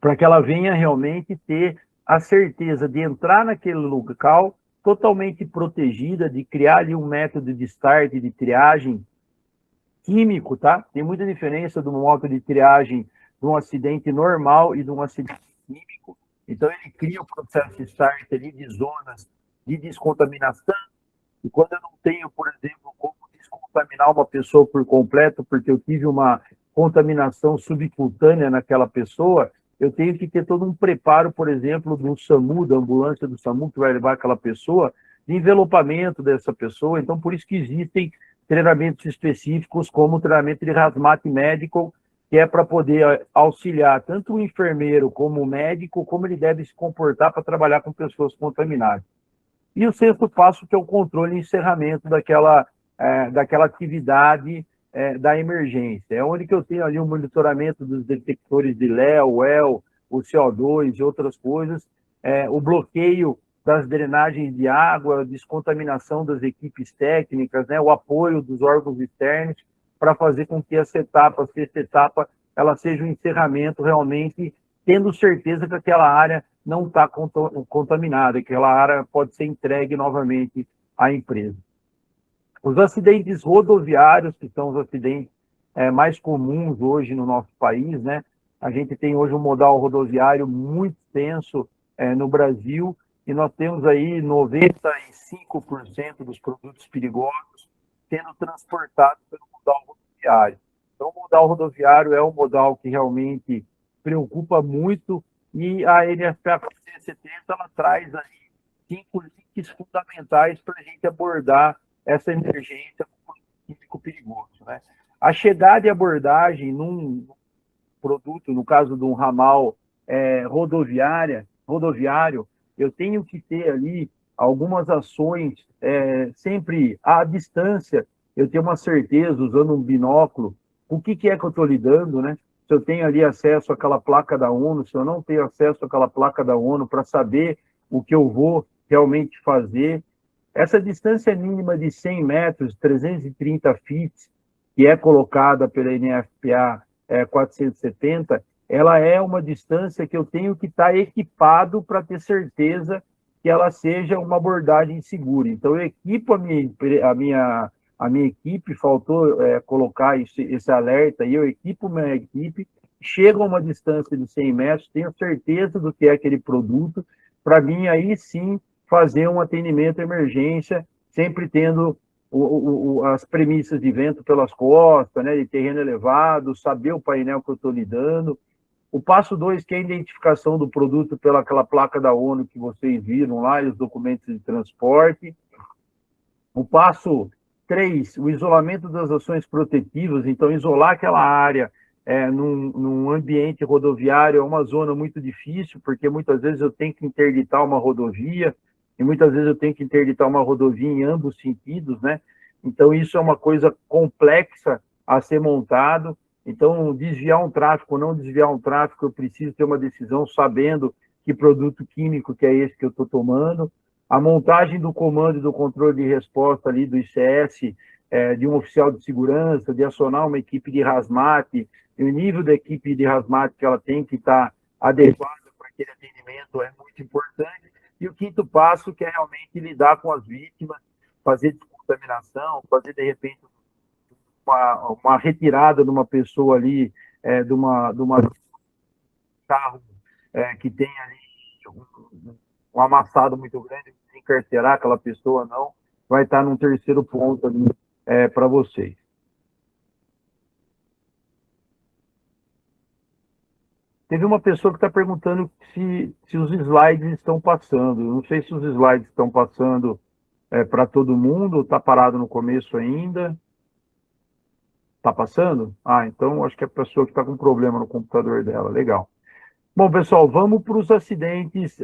para que ela venha realmente ter a certeza de entrar naquele local totalmente protegida, de criar ali um método de start, de triagem químico, tá? Tem muita diferença de um modo de triagem de um acidente normal e de um acidente químico. Então, ele cria o processo de start ali de zonas de descontaminação, e quando eu não tenho, por exemplo, como descontaminar uma pessoa por completo, porque eu tive uma contaminação subcutânea naquela pessoa, eu tenho que ter todo um preparo, por exemplo, do SAMU, da ambulância do SAMU, que vai levar aquela pessoa, de envelopamento dessa pessoa. Então, por isso que existem treinamentos específicos, como o treinamento de hazmat médico, que é para poder auxiliar tanto o enfermeiro como o médico, como ele deve se comportar para trabalhar com pessoas contaminadas. E o sexto passo, que é o controle e encerramento daquela atividade da emergência. É onde que eu tenho ali o monitoramento dos detectores de LEO, WEL, o CO2 e outras coisas, o bloqueio das drenagens de água, a descontaminação das equipes técnicas, né, o apoio dos órgãos externos para fazer com que essa etapa, sexta etapa, ela seja um encerramento realmente, tendo certeza que aquela área não está contaminada, que aquela área pode ser entregue novamente à empresa. Os acidentes rodoviários, que são os acidentes mais comuns hoje no nosso país, né? A gente tem hoje um modal rodoviário muito extenso no Brasil, e nós temos aí 95% dos produtos perigosos sendo transportados pelo modal rodoviário. Então, o modal rodoviário é um modal que realmente preocupa muito, e a NFPA 470 ela traz aí 5 links fundamentais para a gente abordar essa emergência químico perigoso, né? A chegada e abordagem num produto, no caso de um ramal rodoviário, eu tenho que ter ali algumas ações, sempre à distância, eu tenho uma certeza, usando um binóculo, o que é que eu estou lidando, né? Se eu tenho ali acesso àquela placa da ONU, se eu não tenho acesso àquela placa da ONU para saber o que eu vou realmente fazer. Essa distância mínima de 100 metros, 330 feet, que é colocada pela NFPA 470, ela é uma distância que eu tenho que estar equipado para ter certeza que ela seja uma abordagem segura. Então, eu equipo a minha equipe, faltou colocar esse alerta, e eu equipo minha equipe, chego a uma distância de 100 metros, tenho certeza do que é aquele produto, para mim, aí sim, fazer um atendimento à emergência, sempre tendo as premissas de vento pelas costas, né, de terreno elevado, saber o painel que eu estou lidando. O passo 2, que é a identificação do produto pelaquela placa da ONU que vocês viram lá, e os documentos de transporte. O passo 3, o isolamento das ações protetivas. Então, isolar aquela área num ambiente rodoviário é uma zona muito difícil, porque muitas vezes eu tenho que interditar uma rodovia, e muitas vezes eu tenho que interditar uma rodovia em ambos sentidos, né? Então, isso é uma coisa complexa a ser montado. Então, desviar um tráfego ou não desviar um tráfego, eu preciso ter uma decisão sabendo que produto químico que é esse que eu estou tomando. A montagem do comando e do controle de resposta ali do ICS, de um oficial de segurança, de acionar uma equipe de hazmat, e o nível da equipe de hazmat que ela tem que estar adequada para aquele atendimento é muito importante. E o quinto passo, que é realmente lidar com as vítimas, fazer descontaminação, fazer, de repente, uma retirada de uma pessoa ali, de uma carro que tem ali um amassado muito grande, encarcerar aquela pessoa, não, vai estar num terceiro ponto ali para vocês. Teve uma pessoa que está perguntando se os slides estão passando. Eu não sei se os slides estão passando para todo mundo, ou está parado no começo ainda. Está passando? Ah, então acho que é a pessoa que está com problema no computador dela. Legal. Bom, pessoal, vamos para os acidentes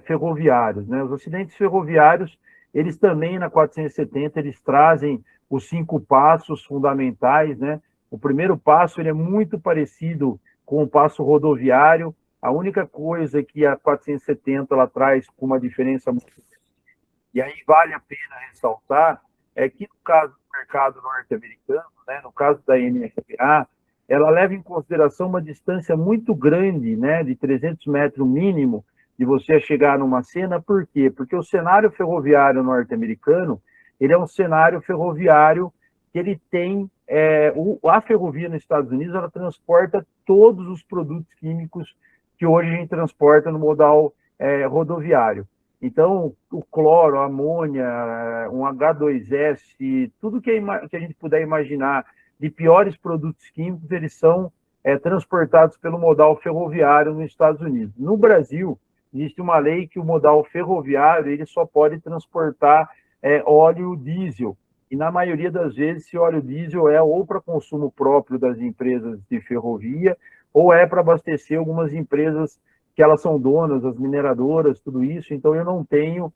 ferroviários, né? Os acidentes ferroviários, eles também, na 470, eles trazem os 5 passos fundamentais, né? O primeiro passo, ele é muito parecido com o passo rodoviário. A única coisa que a 470 ela traz com uma diferença muito grande, e aí vale a pena ressaltar, é que no caso do mercado norte-americano, né, no caso da NFPA, ela leva em consideração uma distância muito grande, né, de 300 metros mínimo, de você chegar numa cena. Por quê? Porque o cenário ferroviário norte-americano, ele é um cenário ferroviário que ele tem, a ferrovia nos Estados Unidos, ela transporta todos os produtos químicos que hoje a gente transporta no modal rodoviário. Então, o cloro, a amônia, um H2S, tudo que a gente puder imaginar de piores produtos químicos, eles são transportados pelo modal ferroviário nos Estados Unidos. No Brasil, existe uma lei que o modal ferroviário ele só pode transportar óleo diesel. E, na maioria das vezes, esse óleo diesel é ou para consumo próprio das empresas de ferrovia, ou é para abastecer algumas empresas que elas são donas, as mineradoras, tudo isso. Então, eu não tenho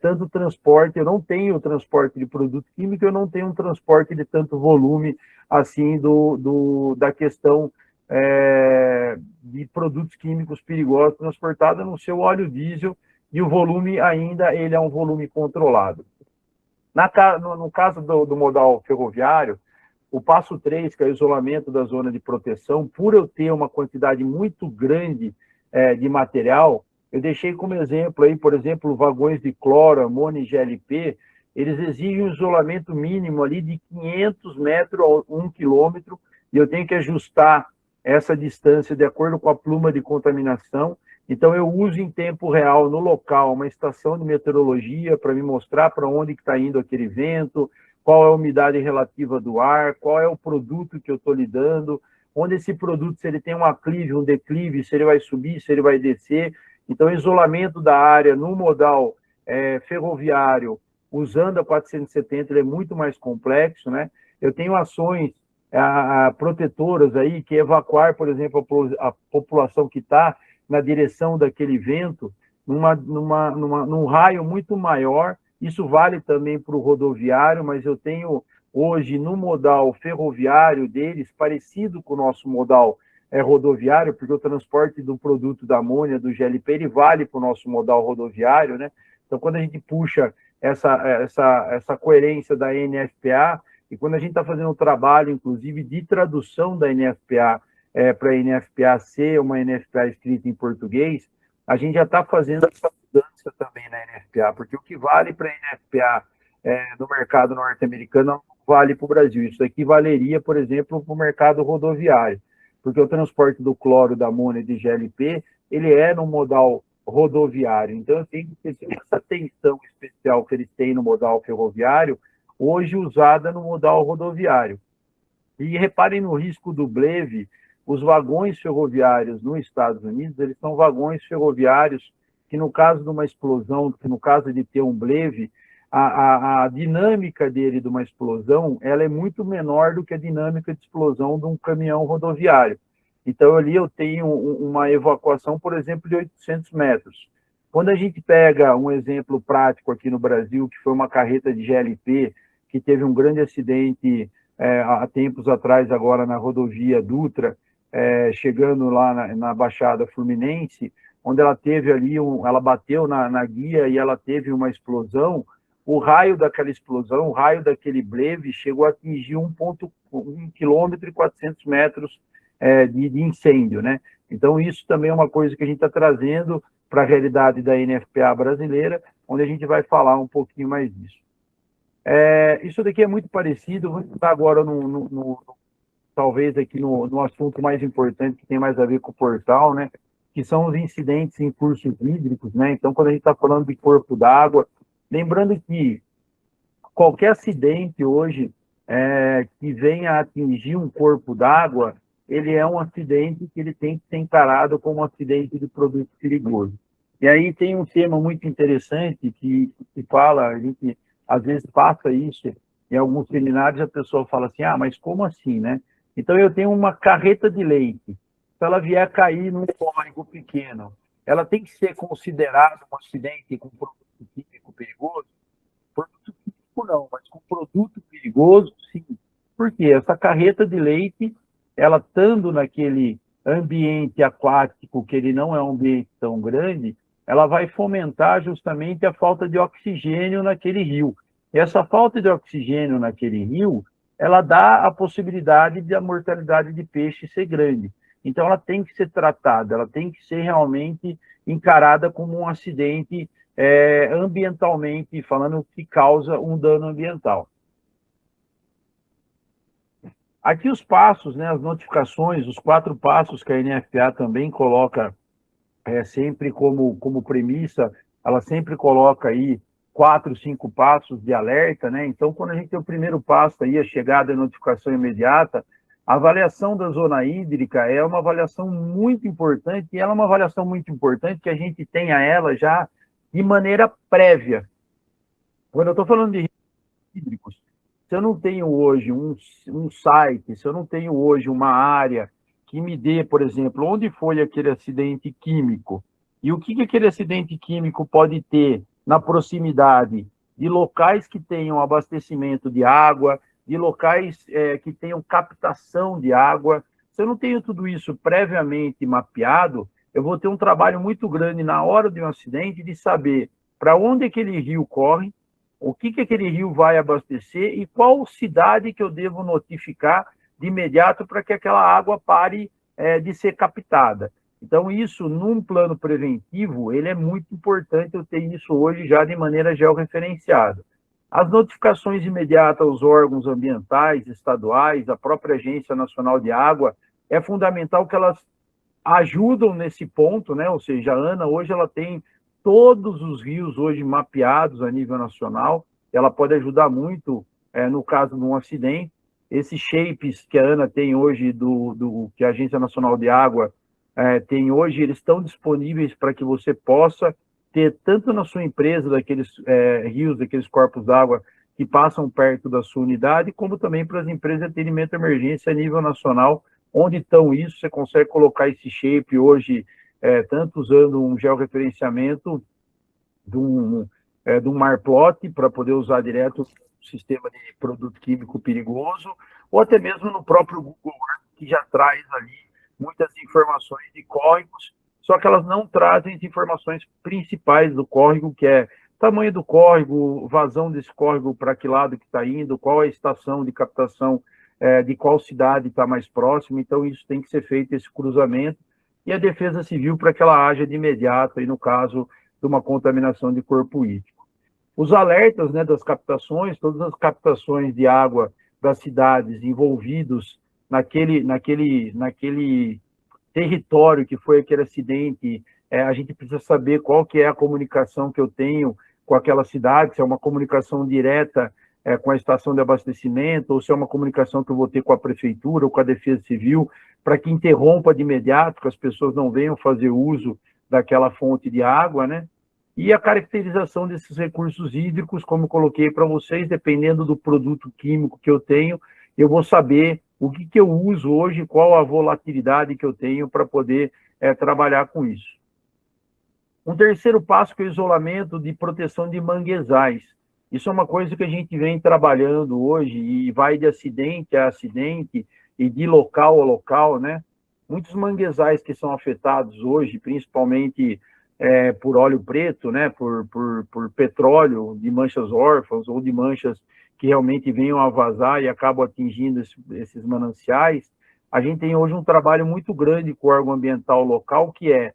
tanto transporte, eu não tenho transporte de produto químico, eu não tenho um transporte de tanto volume, assim, da questão de produtos químicos perigosos transportados no seu óleo diesel, e o volume ainda ele é um volume controlado. No caso do modal ferroviário, o passo 3, que é o isolamento da zona de proteção, por eu ter uma quantidade muito grande de material, eu deixei como exemplo aí, por exemplo, vagões de cloro, amônia e GLP, eles exigem um isolamento mínimo ali de 500 metros a 1 quilômetro, e eu tenho que ajustar essa distância de acordo com a pluma de contaminação. Então, eu uso em tempo real, no local, uma estação de meteorologia para me mostrar para onde está indo aquele vento, qual é a umidade relativa do ar, qual é o produto que eu estou lidando, onde esse produto, se ele tem um aclive, um declive, se ele vai subir, se ele vai descer. Então, o isolamento da área no modal ferroviário, usando a 470, ele é muito mais complexo, né? Eu tenho ações protetoras aí, que evacuar, por exemplo, a população que está na direção daquele vento, num raio muito maior. Isso vale também para o rodoviário, mas eu tenho hoje no modal ferroviário deles, parecido com o nosso modal rodoviário, porque o transporte do produto da amônia, do GLP, ele vale para o nosso modal rodoviário, né? Então, quando a gente puxa essa coerência da NFPA, e quando a gente está fazendo um trabalho, inclusive, de tradução da NFPA para a NFPA ser uma NFPA escrita em português, a gente já está fazendo essa mudança também na NFPA, porque o que vale para a NFPA no mercado norte-americano não vale para o Brasil. Isso aqui valeria, por exemplo, para o mercado rodoviário, porque o transporte do cloro, da amônia e de GLP, ele é no modal rodoviário. Então, eu tenho que ter essa atenção especial que eles têm no modal ferroviário, hoje usada no modal rodoviário. E reparem no risco do bleve. Os vagões ferroviários nos Estados Unidos, eles são vagões ferroviários que, no caso de uma explosão, que no caso de ter um bleve, a dinâmica dele de uma explosão, ela é muito menor do que a dinâmica de explosão de um caminhão rodoviário. Então, ali eu tenho uma evacuação, por exemplo, de 800 metros. Quando a gente pega um exemplo prático aqui no Brasil, que foi uma carreta de GLP, que teve um grande acidente há tempos atrás, agora na rodovia Dutra, chegando lá na Baixada Fluminense, onde ela teve ali, ela bateu na guia e ela teve uma explosão. O raio daquela explosão, o raio daquele bleve, chegou a atingir 1 quilômetro e 400 metros de incêndio, né? Então, isso também é uma coisa que a gente está trazendo para a realidade da NFPA brasileira, onde a gente vai falar um pouquinho mais disso. Isso daqui é muito parecido, vou estar agora talvez aqui no assunto mais importante, que tem mais a ver com o portal, né? Que são os incidentes em cursos hídricos, né? Então, quando a gente está falando de corpo d'água, lembrando que qualquer acidente hoje que venha a atingir um corpo d'água, ele é um acidente que ele tem que ser encarado como um acidente de produto perigoso. E aí tem um tema muito interessante que fala, a gente às vezes passa isso, em alguns seminários a pessoa fala assim, mas como assim, né? Então eu tenho uma carreta de leite, se ela vier cair num córrego pequeno, ela tem que ser considerada um acidente com produto químico perigoso? Produto químico não, mas com produto perigoso, sim. Porque essa carreta de leite, ela estando naquele ambiente aquático, que ele não é um ambiente tão grande, ela vai fomentar justamente a falta de oxigênio naquele rio. E essa falta de oxigênio naquele rio, ela dá a possibilidade de a mortalidade de peixe ser grande. Então, ela tem que ser tratada, ela tem que ser realmente encarada como um acidente ambientalmente falando, que causa um dano ambiental. Aqui os passos, né, as notificações, os 4 passos que a NFPA também coloca sempre como premissa, ela sempre coloca aí 4, 5 passos de alerta, né? Então, quando a gente tem o primeiro passo aí, a chegada e notificação imediata, a avaliação da zona hídrica é uma avaliação muito importante, e ela é uma avaliação muito importante que a gente tenha ela já de maneira prévia. Quando eu estou falando de hídricos, se eu não tenho hoje um site, se eu não tenho hoje uma área que me dê, por exemplo, onde foi aquele acidente químico e o que aquele acidente químico pode ter na proximidade de locais que tenham abastecimento de água, de locais que tenham captação de água, Se eu não tenho tudo isso previamente mapeado, eu vou ter um trabalho muito grande na hora de um acidente de saber para onde aquele rio corre, o que aquele rio vai abastecer e qual cidade que eu devo notificar de imediato para que aquela água pare de ser captada. Então, isso, num plano preventivo, ele é muito importante eu ter isso hoje já de maneira georreferenciada. As notificações imediatas aos órgãos ambientais, estaduais, a própria Agência Nacional de Água, é fundamental que elas ajudam nesse ponto, né? Ou seja, a ANA hoje ela tem todos os rios hoje mapeados a nível nacional, ela pode ajudar muito no caso de um acidente. Esses shapes que a ANA tem hoje, que a Agência Nacional de Água tem hoje, eles estão disponíveis para que você possa ter, tanto na sua empresa, daqueles rios, daqueles corpos d'água que passam perto da sua unidade, como também para as empresas de atendimento de emergência a nível nacional, onde estão isso, você consegue colocar esse shape hoje, tanto usando um georreferenciamento de um Marplot, para poder usar direto o sistema de produto químico perigoso, ou até mesmo no próprio Google Earth, que já traz ali muitas informações de córregos, só que elas não trazem as informações principais do córrego, que é tamanho do córrego, vazão desse córrego, para que lado que está indo, qual é a estação de captação, de qual cidade está mais próximo. Então, isso tem que ser feito, esse cruzamento, e a Defesa Civil para que ela haja de imediato, aí, no caso de uma contaminação de corpo hídrico. Os alertas, né, das captações, todas as captações de água das cidades envolvidos naquele território que foi aquele acidente, a gente precisa saber qual que é a comunicação que eu tenho com aquela cidade, se é uma comunicação direta com a estação de abastecimento, ou se é uma comunicação que eu vou ter com a prefeitura ou com a Defesa Civil, para que interrompa de imediato, que as pessoas não venham fazer uso daquela fonte de água, né? E a caracterização desses recursos hídricos, como eu coloquei para vocês, dependendo do produto químico que eu tenho, eu vou saber o que eu uso hoje, qual a volatilidade que eu tenho para poder trabalhar com isso. Um terceiro passo que é o isolamento de proteção de manguezais. Isso é uma coisa que a gente vem trabalhando hoje e vai de acidente a acidente e de local a local, né? Muitos manguezais que são afetados hoje, principalmente por óleo preto, né? Por petróleo de manchas órfãs ou de manchas que realmente venham a vazar e acabam atingindo esses mananciais, a gente tem hoje um trabalho muito grande com o órgão ambiental local, que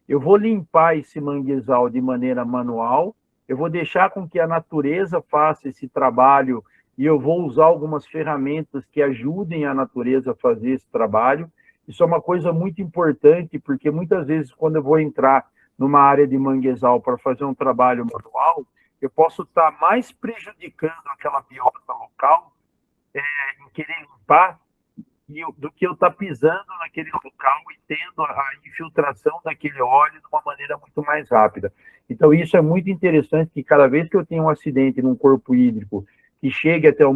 eu vou limpar esse manguezal de maneira manual, eu vou deixar com que a natureza faça esse trabalho e eu vou usar algumas ferramentas que ajudem a natureza a fazer esse trabalho. Isso é uma coisa muito importante, porque muitas vezes, quando eu vou entrar numa área de manguezal para fazer um trabalho manual, eu posso estar mais prejudicando aquela biota local em querer limpar do que eu estar pisando naquele local e tendo a infiltração daquele óleo de uma maneira muito mais rápida. Então, isso é muito interessante, que cada vez que eu tenho um acidente num corpo hídrico que chegue até um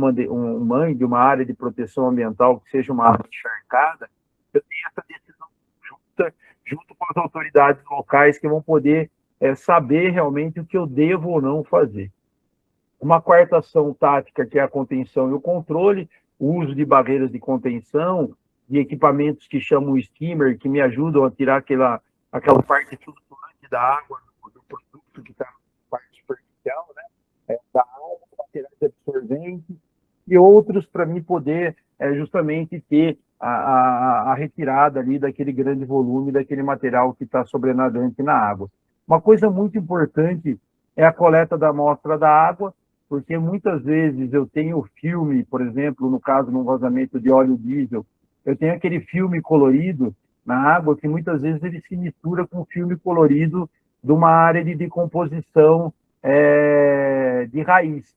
MAN de uma área de proteção ambiental, que seja uma área encharcada, eu tenho essa decisão junto com as autoridades locais que vão poder saber realmente o que eu devo ou não fazer. Uma quarta ação tática, que é a contenção e o controle, o uso de barreiras de contenção, de equipamentos que chamam skimmer, que me ajudam a tirar aquela parte flutuante da água, do produto que está na parte superficial, né? Da água, materiais absorventes, e outros para mim poder justamente ter a retirada ali daquele grande volume, daquele material que está sobrenadante na água. Uma coisa muito importante é a coleta da amostra da água, porque muitas vezes eu tenho filme, por exemplo, no caso de um vazamento de óleo diesel, eu tenho aquele filme colorido na água que muitas vezes ele se mistura com o filme colorido de uma área de decomposição de raiz.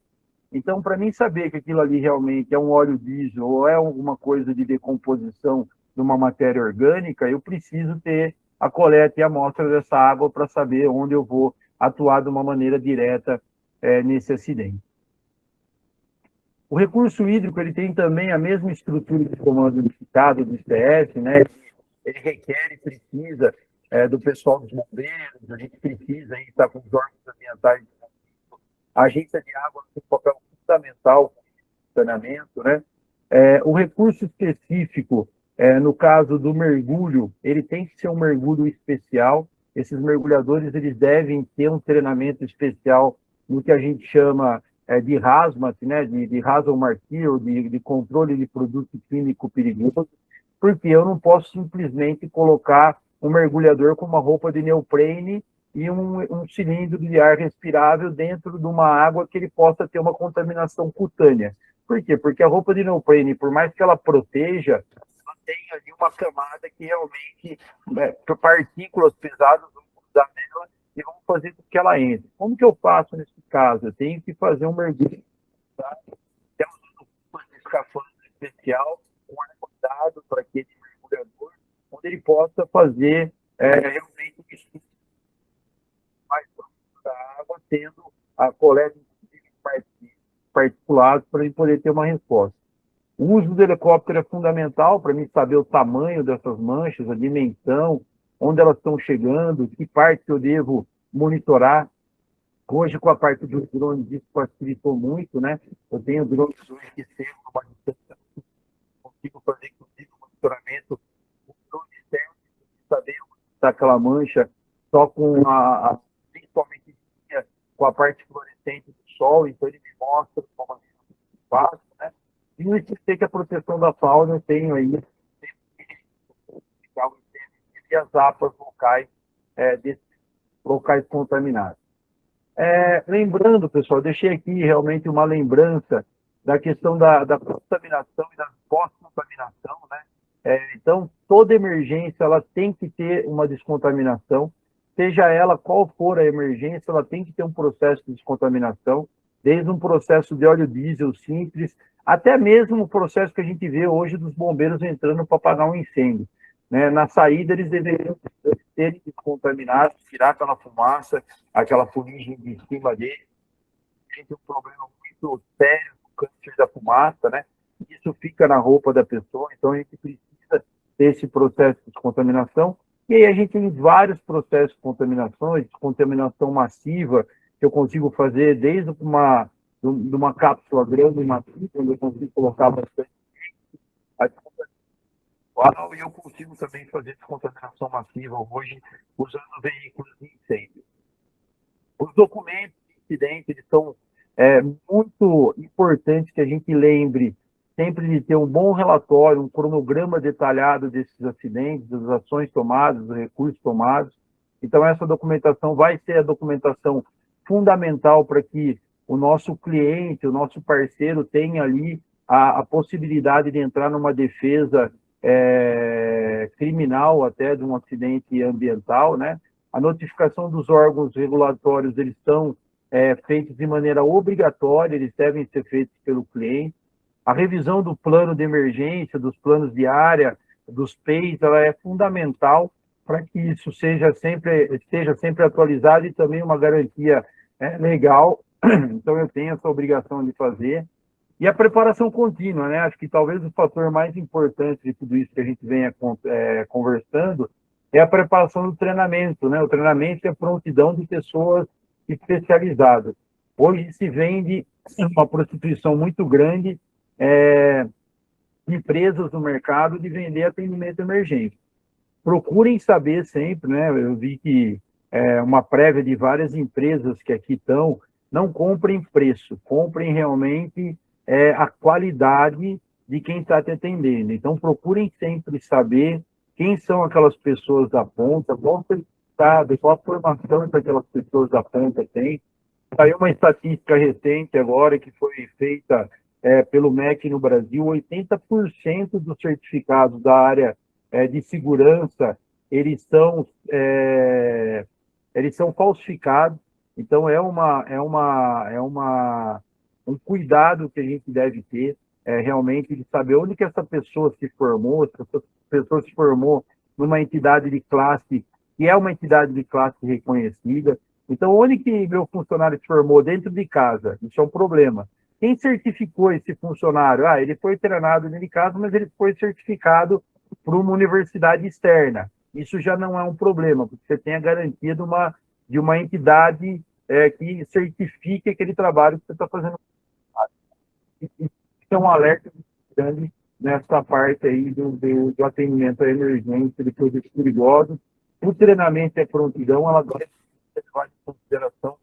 Então, para mim saber que aquilo ali realmente é um óleo diesel ou é alguma coisa de decomposição de uma matéria orgânica, eu preciso ter a coleta e a amostra dessa água para saber onde eu vou atuar de uma maneira direta nesse acidente. O recurso hídrico ele tem também a mesma estrutura de comando unificado do ICS, né? Ele requer e precisa do pessoal dos bombeiros, a gente precisa aí estar com os órgãos ambientais. A agência de água tem um papel fundamental no saneamento, né? O recurso específico No caso do mergulho, ele tem que ser um mergulho especial. Esses mergulhadores eles devem ter um treinamento especial no que a gente chama de hazmat, né, de hazard marking, de controle de produto químico perigoso, porque eu não posso simplesmente colocar um mergulhador com uma roupa de neoprene e um cilindro de ar respirável dentro de uma água que ele possa ter uma contaminação cutânea. Por quê? Porque a roupa de neoprene, por mais que ela proteja, ela tem ali uma camada que realmente partículas pesadas vão cruzar nela e vão fazer com que ela entre. Como que eu faço nesse caso? Eu tenho que fazer um mergulho, tá? Usando roupas de escafandro especial, com ar-condicionado para aquele mergulhador, onde ele possa fazer realmente um estudo mais profundo da água, tendo a coleta de particulados para ele poder ter uma resposta. O uso do helicóptero é fundamental para mim saber o tamanho dessas manchas, a dimensão, onde elas estão chegando, que parte eu devo monitorar. Hoje, com a parte dos drones, isso facilitou muito, né? Eu tenho drones hoje que chegam numa distância, consigo fazer, inclusive, o monitoramento com drone externo, saber onde está aquela mancha, só com principalmente com a parte fluorescente do sol, então ele me mostra de uma maneira muito fácil, né? E não esquecer que a proteção da fauna eu tenho aí e as APAs locais desses locais contaminados. Lembrando, pessoal, deixei aqui realmente uma lembrança da questão da contaminação e da pós-contaminação, né? Então, toda emergência ela tem que ter uma descontaminação, seja ela qual for a emergência, ela tem que ter um processo de descontaminação, desde um processo de óleo diesel simples, até mesmo o processo que a gente vê hoje dos bombeiros entrando para apagar um incêndio, né? Na saída, eles deveriam serem descontaminados, tirar aquela fumaça, aquela fuligem de cima dele. A gente tem um problema muito sério no câncer da fumaça, né? Isso fica na roupa da pessoa, então a gente precisa ter esse processo de descontaminação. E aí a gente tem vários processos de contaminação massiva, que eu consigo fazer desde uma cápsula grande massiva, onde eu consigo colocar bastante e eu consigo também fazer descontaminação massiva hoje usando veículos de incêndio. Os documentos de incidente eles são muito importantes que a gente lembre sempre de ter um bom relatório, um cronograma detalhado desses acidentes, das ações tomadas, dos recursos tomados. Então, essa documentação vai ser a documentação fundamental para que o nosso cliente, o nosso parceiro tenha ali a possibilidade de entrar numa defesa criminal até de um acidente ambiental, né? A notificação dos órgãos regulatórios, eles são feitos de maneira obrigatória, eles devem ser feitos pelo cliente. A revisão do plano de emergência, dos planos de área, dos PEIs, ela é fundamental para que isso esteja sempre atualizado e também uma garantia legal. Então, eu tenho essa obrigação de fazer. E a preparação contínua, né? Acho que talvez o fator mais importante de tudo isso que a gente venha conversando é a preparação do treinamento, né? O treinamento é a prontidão de pessoas especializadas. Hoje se vende uma prostituição muito grande, empresas no mercado de vender atendimento emergente. Procurem saber sempre, né? Eu vi que uma prévia de várias empresas que aqui estão, não comprem preço, comprem realmente a qualidade de quem está te atendendo. Então, procurem sempre saber quem são aquelas pessoas da ponta, qual a formação que aquelas pessoas da ponta têm. Saiu uma estatística recente agora que foi feita pelo MEC no Brasil, 80% dos certificados da área de segurança, eles são falsificados. Então, um cuidado que a gente deve ter, realmente, de saber onde que essa pessoa se formou, se essa pessoa se formou numa entidade de classe, que é uma entidade de classe reconhecida. Então, onde que meu funcionário se formou? Dentro de casa. Isso é um problema. Quem certificou esse funcionário? Ele foi treinado dentro de casa, mas ele foi certificado por uma universidade externa. Isso já não é um problema, porque você tem a garantia de uma entidade que certifique aquele trabalho que você está fazendo. Isso é um alerta grande nessa parte aí do atendimento à emergência de produtos perigosos. O treinamento é prontidão, ela deve ser levada em consideração.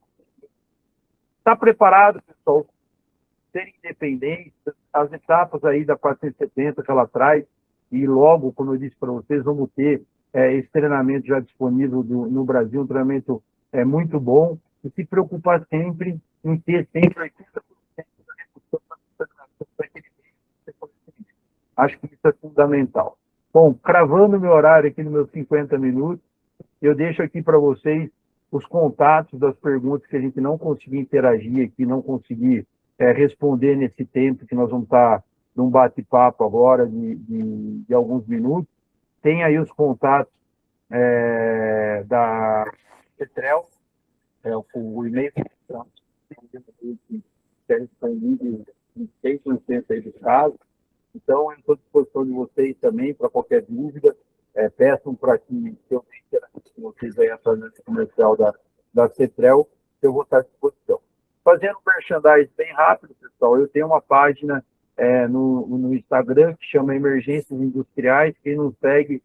Está preparado, pessoal, ser independente, as etapas aí da 470 que ela traz, e logo, como eu disse para vocês, vamos ter esse treinamento já disponível no Brasil, um treinamento muito bom, e se preocupar sempre em ter sempre 80% da redução da contaminação daquele meio. Acho que isso é fundamental. Bom, cravando meu horário aqui nos meus 50 minutos, eu deixo aqui para vocês os contatos das perguntas que a gente não conseguir interagir aqui, não conseguir responder nesse tempo que nós vamos estar num bate-papo agora de alguns minutos. Tem aí os contatos da CETREL, o e-mail que é respondido em 100% aí dos casos. Então, eu estou à disposição de vocês também para qualquer dúvida. Peçam para que eu tenha interação com vocês aí através do comercial da CETREL, eu vou estar à disposição. Fazendo um merchandising bem rápido, pessoal, eu tenho uma página no Instagram que chama Emergências Industriais. Quem não segue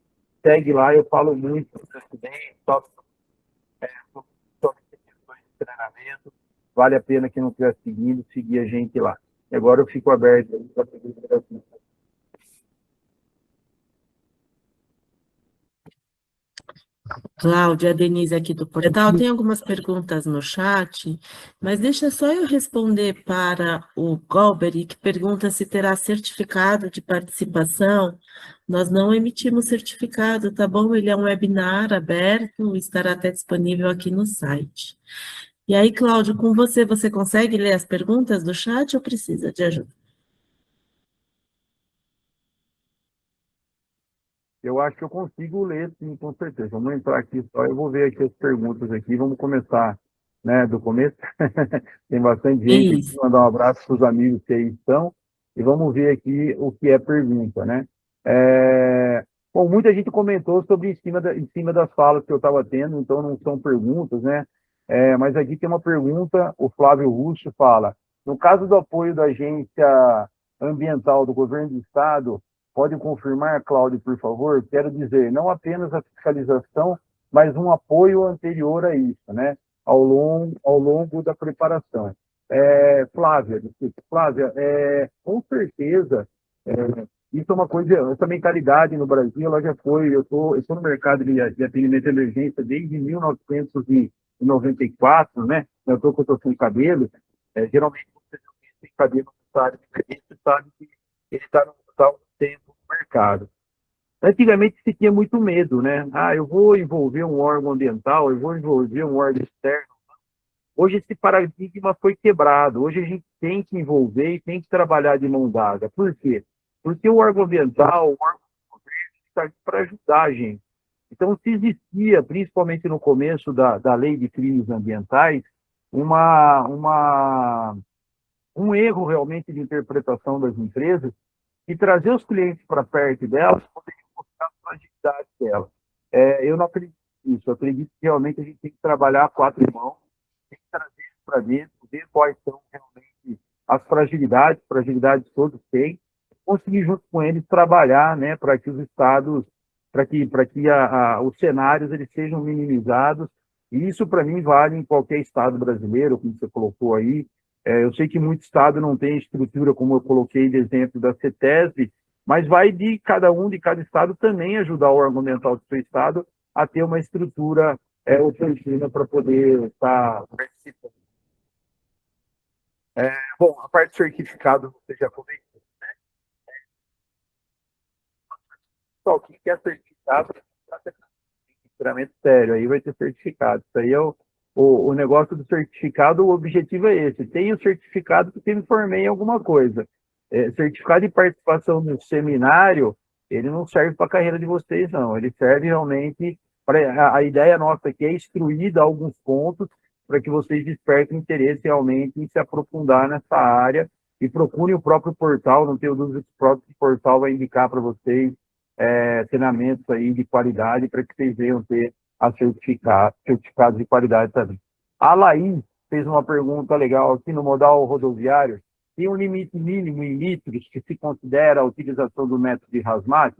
lá. Eu falo muito sobre acidentes, sobre questões de treinamento. Vale a pena quem não estiver seguindo, seguir a gente lá. E agora eu fico aberto para perguntas. Cláudia, a Denise aqui do portal, tem algumas perguntas no chat, mas deixa só eu responder para o Golbery, que pergunta se terá certificado de participação. Nós não emitimos certificado, tá bom? Ele é um webinar aberto, estará até disponível aqui no site. E aí, Cláudio, com você consegue ler as perguntas do chat ou precisa de ajuda? Eu acho que eu consigo ler, sim, com certeza. Vamos entrar aqui só, eu vou ver aqui as perguntas aqui, vamos começar, do começo. Tem bastante gente aqui, mandar um abraço para os amigos que aí estão, e vamos ver aqui o que é pergunta, né? Bom, muita gente comentou sobre em cima das falas que eu estava tendo, então não são perguntas, né? Mas aqui tem uma pergunta, o Flávio Russo fala, no caso do apoio da agência ambiental do governo do estado, pode confirmar, Cláudio, por favor? Quero dizer, não apenas a fiscalização, mas um apoio anterior a isso, né? Ao longo da preparação. Flávia, com certeza, isso é uma coisa, essa mentalidade no Brasil, ela já foi, eu tô no mercado de atendimento de emergência desde 1994, né? Eu tô sem cabelo, geralmente você tem cabelo, você sabe que ele está no tempo no mercado. Antigamente se tinha muito medo, né? Eu vou envolver um órgão ambiental, eu vou envolver um órgão externo. Hoje esse paradigma foi quebrado. Hoje a gente tem que envolver e tem que trabalhar de mão dada. Por quê? Porque o órgão ambiental, o órgão do governo, está aqui para ajudar a gente. Então, se existia, principalmente no começo da lei de crimes ambientais, um erro realmente de interpretação das empresas, e trazer os clientes para perto delas, poderia mostrar a fragilidade delas. Eu não acredito nisso. Eu acredito que realmente a gente tem que trabalhar a quatro mãos, tem que trazer isso para dentro, ver quais são realmente as fragilidades todos têm, conseguir junto com eles trabalhar, né, para que os estados, para que os cenários eles sejam minimizados. E isso para mim vale em qualquer estado brasileiro, como você colocou aí. Eu sei que muito estado não tem estrutura, como eu coloquei de exemplo da CETESB, mas vai de cada estado também ajudar o órgão ambiental do seu estado a ter uma estrutura oportuna para poder estar participando. Bom, a parte de certificado você já comentou, né? Só o que é certificado? Treinamento sério, aí vai ter certificado. Isso aí é o negócio do certificado, o objetivo é esse. Tem o certificado porque me formei em alguma coisa. Certificado de participação no seminário, ele não serve para a carreira de vocês, não. Ele serve realmente para... A ideia nossa aqui é instruir, dar alguns pontos para que vocês despertem interesse realmente em se aprofundar nessa área e procurem o próprio portal, não tenho dúvida que o próprio portal vai indicar para vocês treinamentos aí de qualidade para que vocês venham ter certificados de qualidade também. A Laís fez uma pergunta legal aqui no modal rodoviário. tem um limite mínimo em litros que se considera a utilização do método de Hazmat?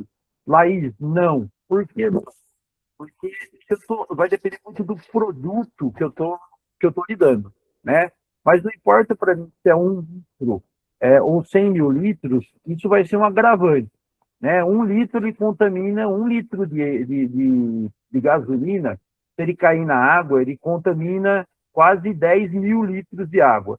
Laís, não. Por que não? Porque vai depender muito do produto que eu tô lidando, né? Mas não importa para mim se é 1 litro ou 100 mil litros, isso vai ser um agravante, né? 1 litro ele contamina, 1 litro de gasolina, se ele cair na água, ele contamina quase 10 mil litros de água.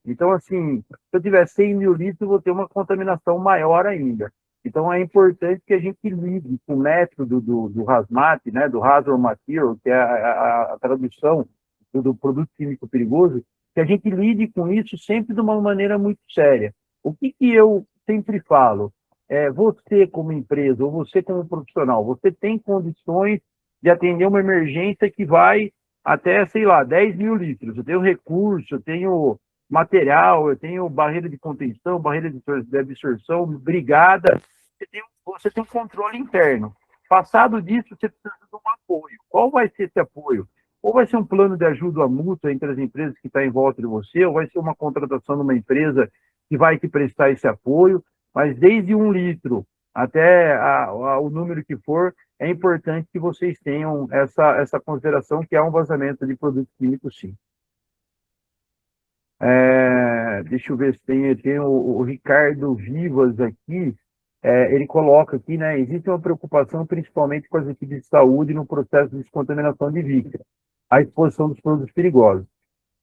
Então, assim, se eu tiver 100 mil litros, eu vou ter uma contaminação maior ainda. Então, é importante que a gente lide com o método do Hazmat, né, do Hazard Material, que é a tradução do produto químico perigoso, que a gente lide com isso sempre de uma maneira muito séria. O que eu sempre falo? Você como empresa, ou você como profissional, você tem condições de atender uma emergência que vai até, sei lá, 10 mil litros. Eu tenho recurso, eu tenho material, eu tenho barreira de contenção, barreira de absorção, brigada. Você tem um controle interno. Passado disso, você precisa de um apoio. Qual vai ser esse apoio? Ou vai ser um plano de ajuda mútua entre as empresas que estão em volta de você, ou vai ser uma contratação de uma empresa que vai te prestar esse apoio, mas desde 1 litro até o número que for, é importante que vocês tenham essa consideração que há um vazamento de produto químico, sim. Deixa eu ver se tem o Ricardo Vivas aqui. Ele coloca aqui, né, existe uma preocupação principalmente com as equipes de saúde no processo de descontaminação de vítimas, a exposição dos produtos perigosos.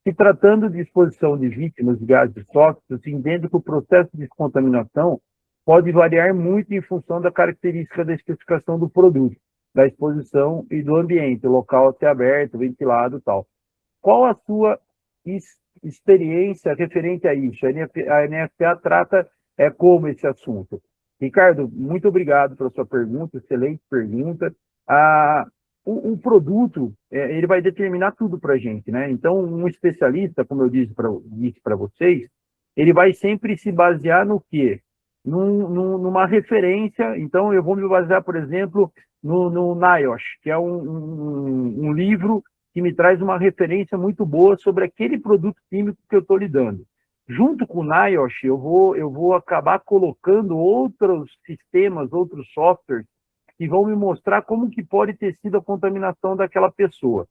Se tratando de exposição de vítimas de gases tóxicos, se entende que o processo de descontaminação pode variar muito em função da característica da especificação do produto, da exposição e do ambiente, o local a ser aberto, ventilado e tal. Qual a sua experiência referente a isso? A NFPA trata como esse assunto? Ricardo, muito obrigado pela sua pergunta, excelente pergunta. O produto, ele vai determinar tudo para a gente, né? Então, um especialista, como eu disse para vocês, ele vai sempre se basear no quê? Numa referência. Então, eu vou me basear, por exemplo, no NIOSH, que é um livro que me traz uma referência muito boa sobre aquele produto químico que eu estou lidando. Junto com o NIOSH, eu vou acabar colocando outros sistemas, outros softwares, que vão me mostrar como que pode ter sido a contaminação daquela pessoa.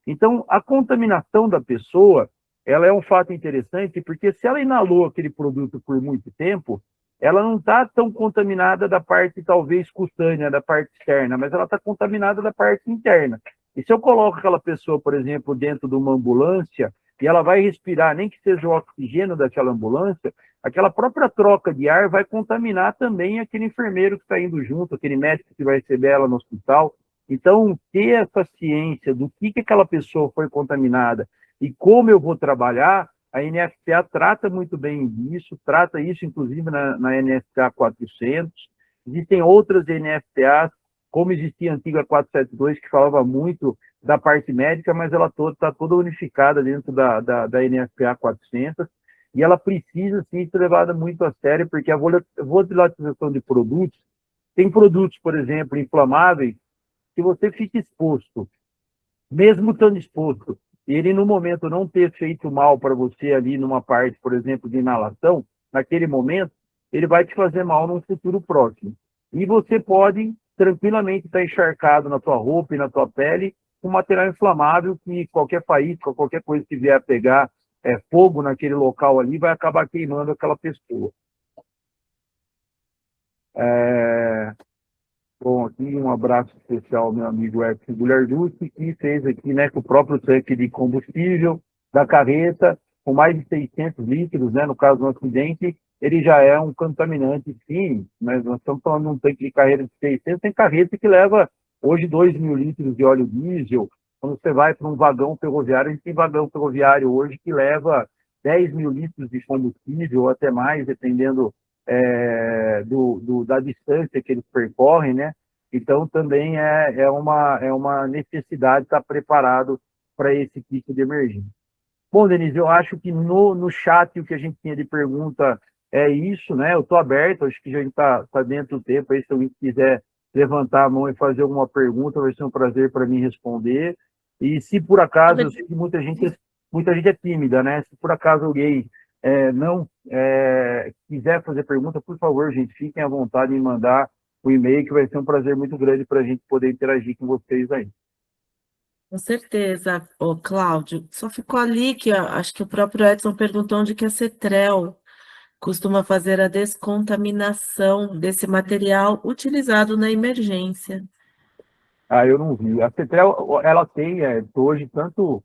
Então, a contaminação da pessoa, ela é um fato interessante, porque se ela inalou aquele produto por muito tempo, ela não está tão contaminada da parte, talvez, cutânea, da parte externa, mas ela está contaminada da parte interna. E se eu coloco aquela pessoa, por exemplo, dentro de uma ambulância, e ela vai respirar, nem que seja o oxigênio daquela ambulância, aquela própria troca de ar vai contaminar também aquele enfermeiro que está indo junto, aquele médico que vai receber ela no hospital. Então, ter essa ciência do que aquela pessoa foi contaminada e como eu vou trabalhar, a NFPA trata muito bem disso, trata isso, inclusive, na NFPA 400. Existem outras NFPAs, como existia a antiga 472, que falava muito da parte médica, mas ela está toda unificada dentro da NFPA 400, e ela precisa, sim, ser levada muito a sério, porque a volatilização de produtos, tem produtos, por exemplo, inflamáveis, que você fica exposto, mesmo estando exposto, e ele, no momento, não ter feito mal para você ali numa parte, por exemplo, de inalação, naquele momento, ele vai te fazer mal num futuro próximo. E você pode tranquilamente estar encharcado na tua roupa e na tua pele com material inflamável que qualquer faísca, qualquer coisa que vier a pegar fogo naquele local ali, vai acabar queimando aquela pessoa. Bom, aqui um abraço especial ao meu amigo Edson Guilherducci, que fez aqui, né, com o próprio tanque de combustível da carreta, com mais de 600 litros, né, no caso do acidente, ele já é um contaminante, sim, mas nós estamos falando de um tanque de carreta de 600, tem carreta que leva hoje 2 mil litros de óleo diesel. Quando você vai para um vagão ferroviário, a gente tem vagão ferroviário hoje que leva 10 mil litros de combustível, ou até mais, dependendo da distância que eles percorrem, né? Então, também é uma necessidade estar preparado para esse tipo de emergência. Bom, Denise, eu acho que no chat o que a gente tinha de pergunta é isso, né? Eu estou aberto, acho que já está dentro do tempo, aí se alguém quiser levantar a mão e fazer alguma pergunta, vai ser um prazer para mim responder. E se por acaso, eu sei que muita gente é tímida, né? Se por acaso alguém quiser fazer pergunta, por favor, gente, fiquem à vontade em mandar o e-mail, que vai ser um prazer muito grande para a gente poder interagir com vocês aí. Com certeza, ô Cláudio. Só ficou ali que ó, acho que o próprio Edson perguntou onde que a Cetrel costuma fazer a descontaminação desse material utilizado na emergência. Eu não vi. A Cetrel, ela tem, hoje, tanto...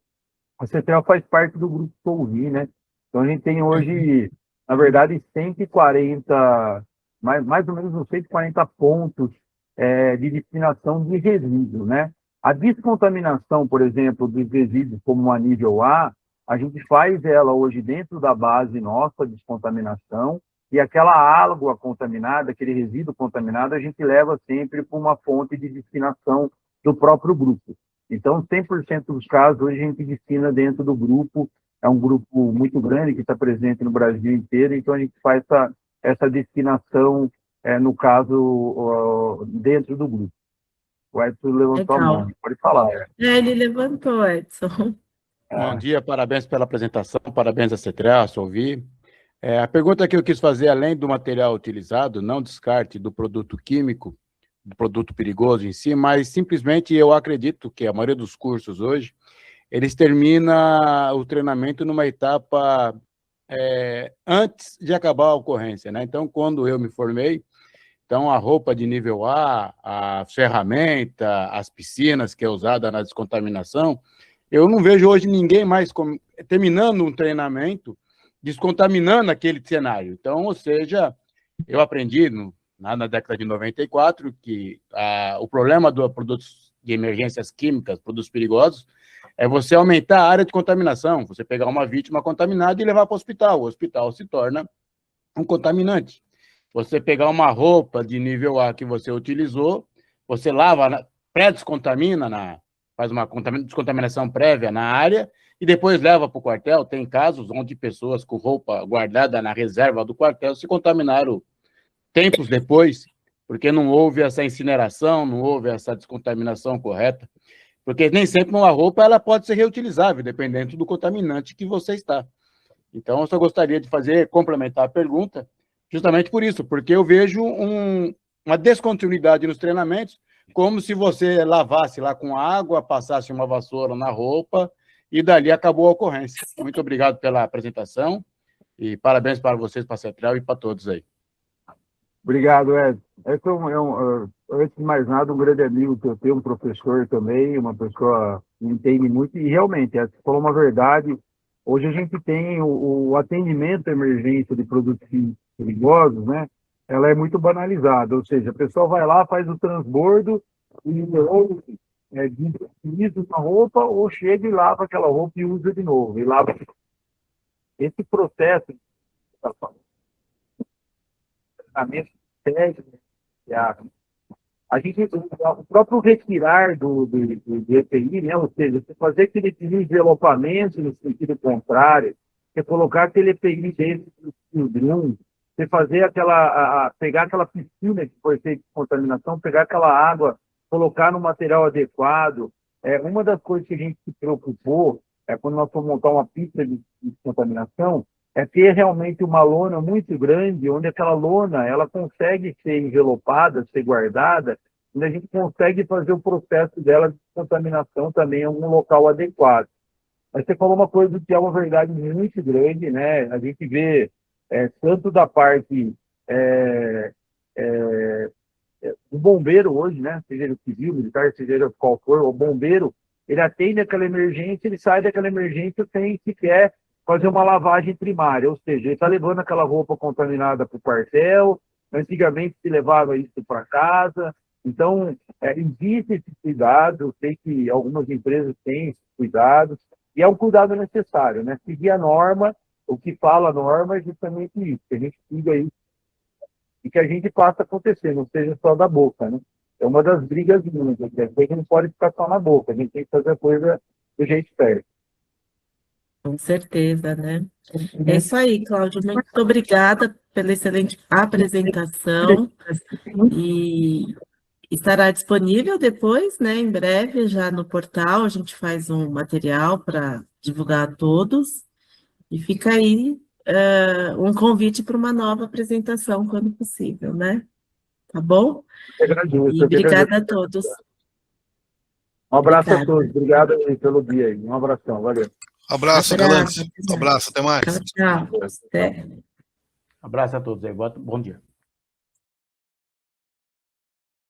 A Cetrel faz parte do grupo Solvi, né? Então, a gente tem hoje, na verdade, 140, mais ou menos uns 140 pontos de destinação de resíduo, né? A descontaminação, por exemplo, dos resíduos como a nível a gente faz ela hoje dentro da base nossa de descontaminação, e aquela água contaminada, aquele resíduo contaminado, a gente leva sempre para uma fonte de destinação do próprio grupo. Então, 100% dos casos, hoje a gente destina dentro do grupo, é um grupo muito grande que está presente no Brasil inteiro, então a gente faz essa destinação, no caso, dentro do grupo. O Edson levantou a mão, pode falar. Ele levantou, Edson. Bom dia, parabéns pela apresentação, parabéns à Cetrel, à Solvi. A pergunta que eu quis fazer, além do material utilizado, não descarte do produto químico, do produto perigoso em si, mas simplesmente eu acredito que a maioria dos cursos hoje, eles terminam o treinamento numa etapa antes de acabar a ocorrência, né? Então, quando eu me formei, então a roupa de nível a ferramenta, as piscinas que é usada na descontaminação, eu não vejo hoje ninguém mais terminando um treinamento descontaminando aquele cenário. Então, ou seja, eu aprendi na década de 94 que o problema dos produtos de emergências químicas, produtos perigosos, é você aumentar a área de contaminação, você pegar uma vítima contaminada e levar para o hospital se torna um contaminante. Você pegar uma roupa de nível A que você utilizou, você lava, pré-descontamina, faz uma descontaminação prévia na área e depois leva para o quartel. Tem casos onde pessoas com roupa guardada na reserva do quartel se contaminaram tempos depois, porque não houve essa incineração, não houve essa descontaminação correta, porque nem sempre uma roupa ela pode ser reutilizável, dependendo do contaminante que você está. Então, eu só gostaria de complementar a pergunta, justamente por isso, porque eu vejo uma descontinuidade nos treinamentos, como se você lavasse lá com água, passasse uma vassoura na roupa, e dali acabou a ocorrência. Muito obrigado pela apresentação, e parabéns para vocês, para a Cetrel e para todos aí. Obrigado, Ed. Antes de mais nada, um grande amigo que eu tenho, um professor também, uma pessoa que entende muito, e realmente, você falou uma verdade, hoje a gente tem o atendimento à emergência de produtos perigosos, né? Ela é muito banalizada, ou seja, a pessoa vai lá, faz o transbordo, e ou utiliza uma roupa, ou chega e lava aquela roupa e usa de novo, e lava. Esse processo o próprio retirar do EPI, né? Ou seja, você fazer aquele desenvelopamento no sentido contrário, você colocar aquele EPI dentro do cilindro, você fazer pegar aquela piscina que foi feita de contaminação, pegar aquela água, colocar no material adequado. Uma das coisas que a gente se preocupou quando nós fomos montar uma pista de contaminação, é ter realmente uma lona muito grande, onde aquela lona ela consegue ser envelopada, ser guardada, onde a gente consegue fazer o processo dela de contaminação também em algum local adequado. Mas você falou uma coisa que é uma verdade muito grande, né? A gente vê tanto da parte do bombeiro hoje, né? Seja ele civil, militar, seja ele qual for, o bombeiro, ele atende aquela emergência, ele sai daquela emergência sem sequer fazer uma lavagem primária, ou seja, ele está levando aquela roupa contaminada para o quartel, antigamente se levava isso para casa, então existe esse cuidado, eu sei que algumas empresas têm esses cuidados, e é um cuidado necessário, né? Seguir a norma, o que fala a norma é justamente isso, que a gente siga isso, e que a gente faça acontecer, não seja só da boca, né? É uma das brigas minhas, a gente não pode ficar só na boca, a gente tem que fazer a coisa do jeito certo. Com certeza, né? É isso aí, Cláudio. Muito obrigada pela excelente apresentação e estará disponível depois, né? Em breve, já no portal, a gente faz um material para divulgar a todos e fica aí um convite para uma nova apresentação, quando possível, né? Tá bom? Eu agradeço, E eu que obrigada a agradeço. todos. Um abraço a Obrigada. todos. Obrigado aí pelo dia aí. Um abração. Valeu. Abraço, Galante. Abraço, até mais. Tchau, tchau. Até. Abraço a todos aí. Bom dia.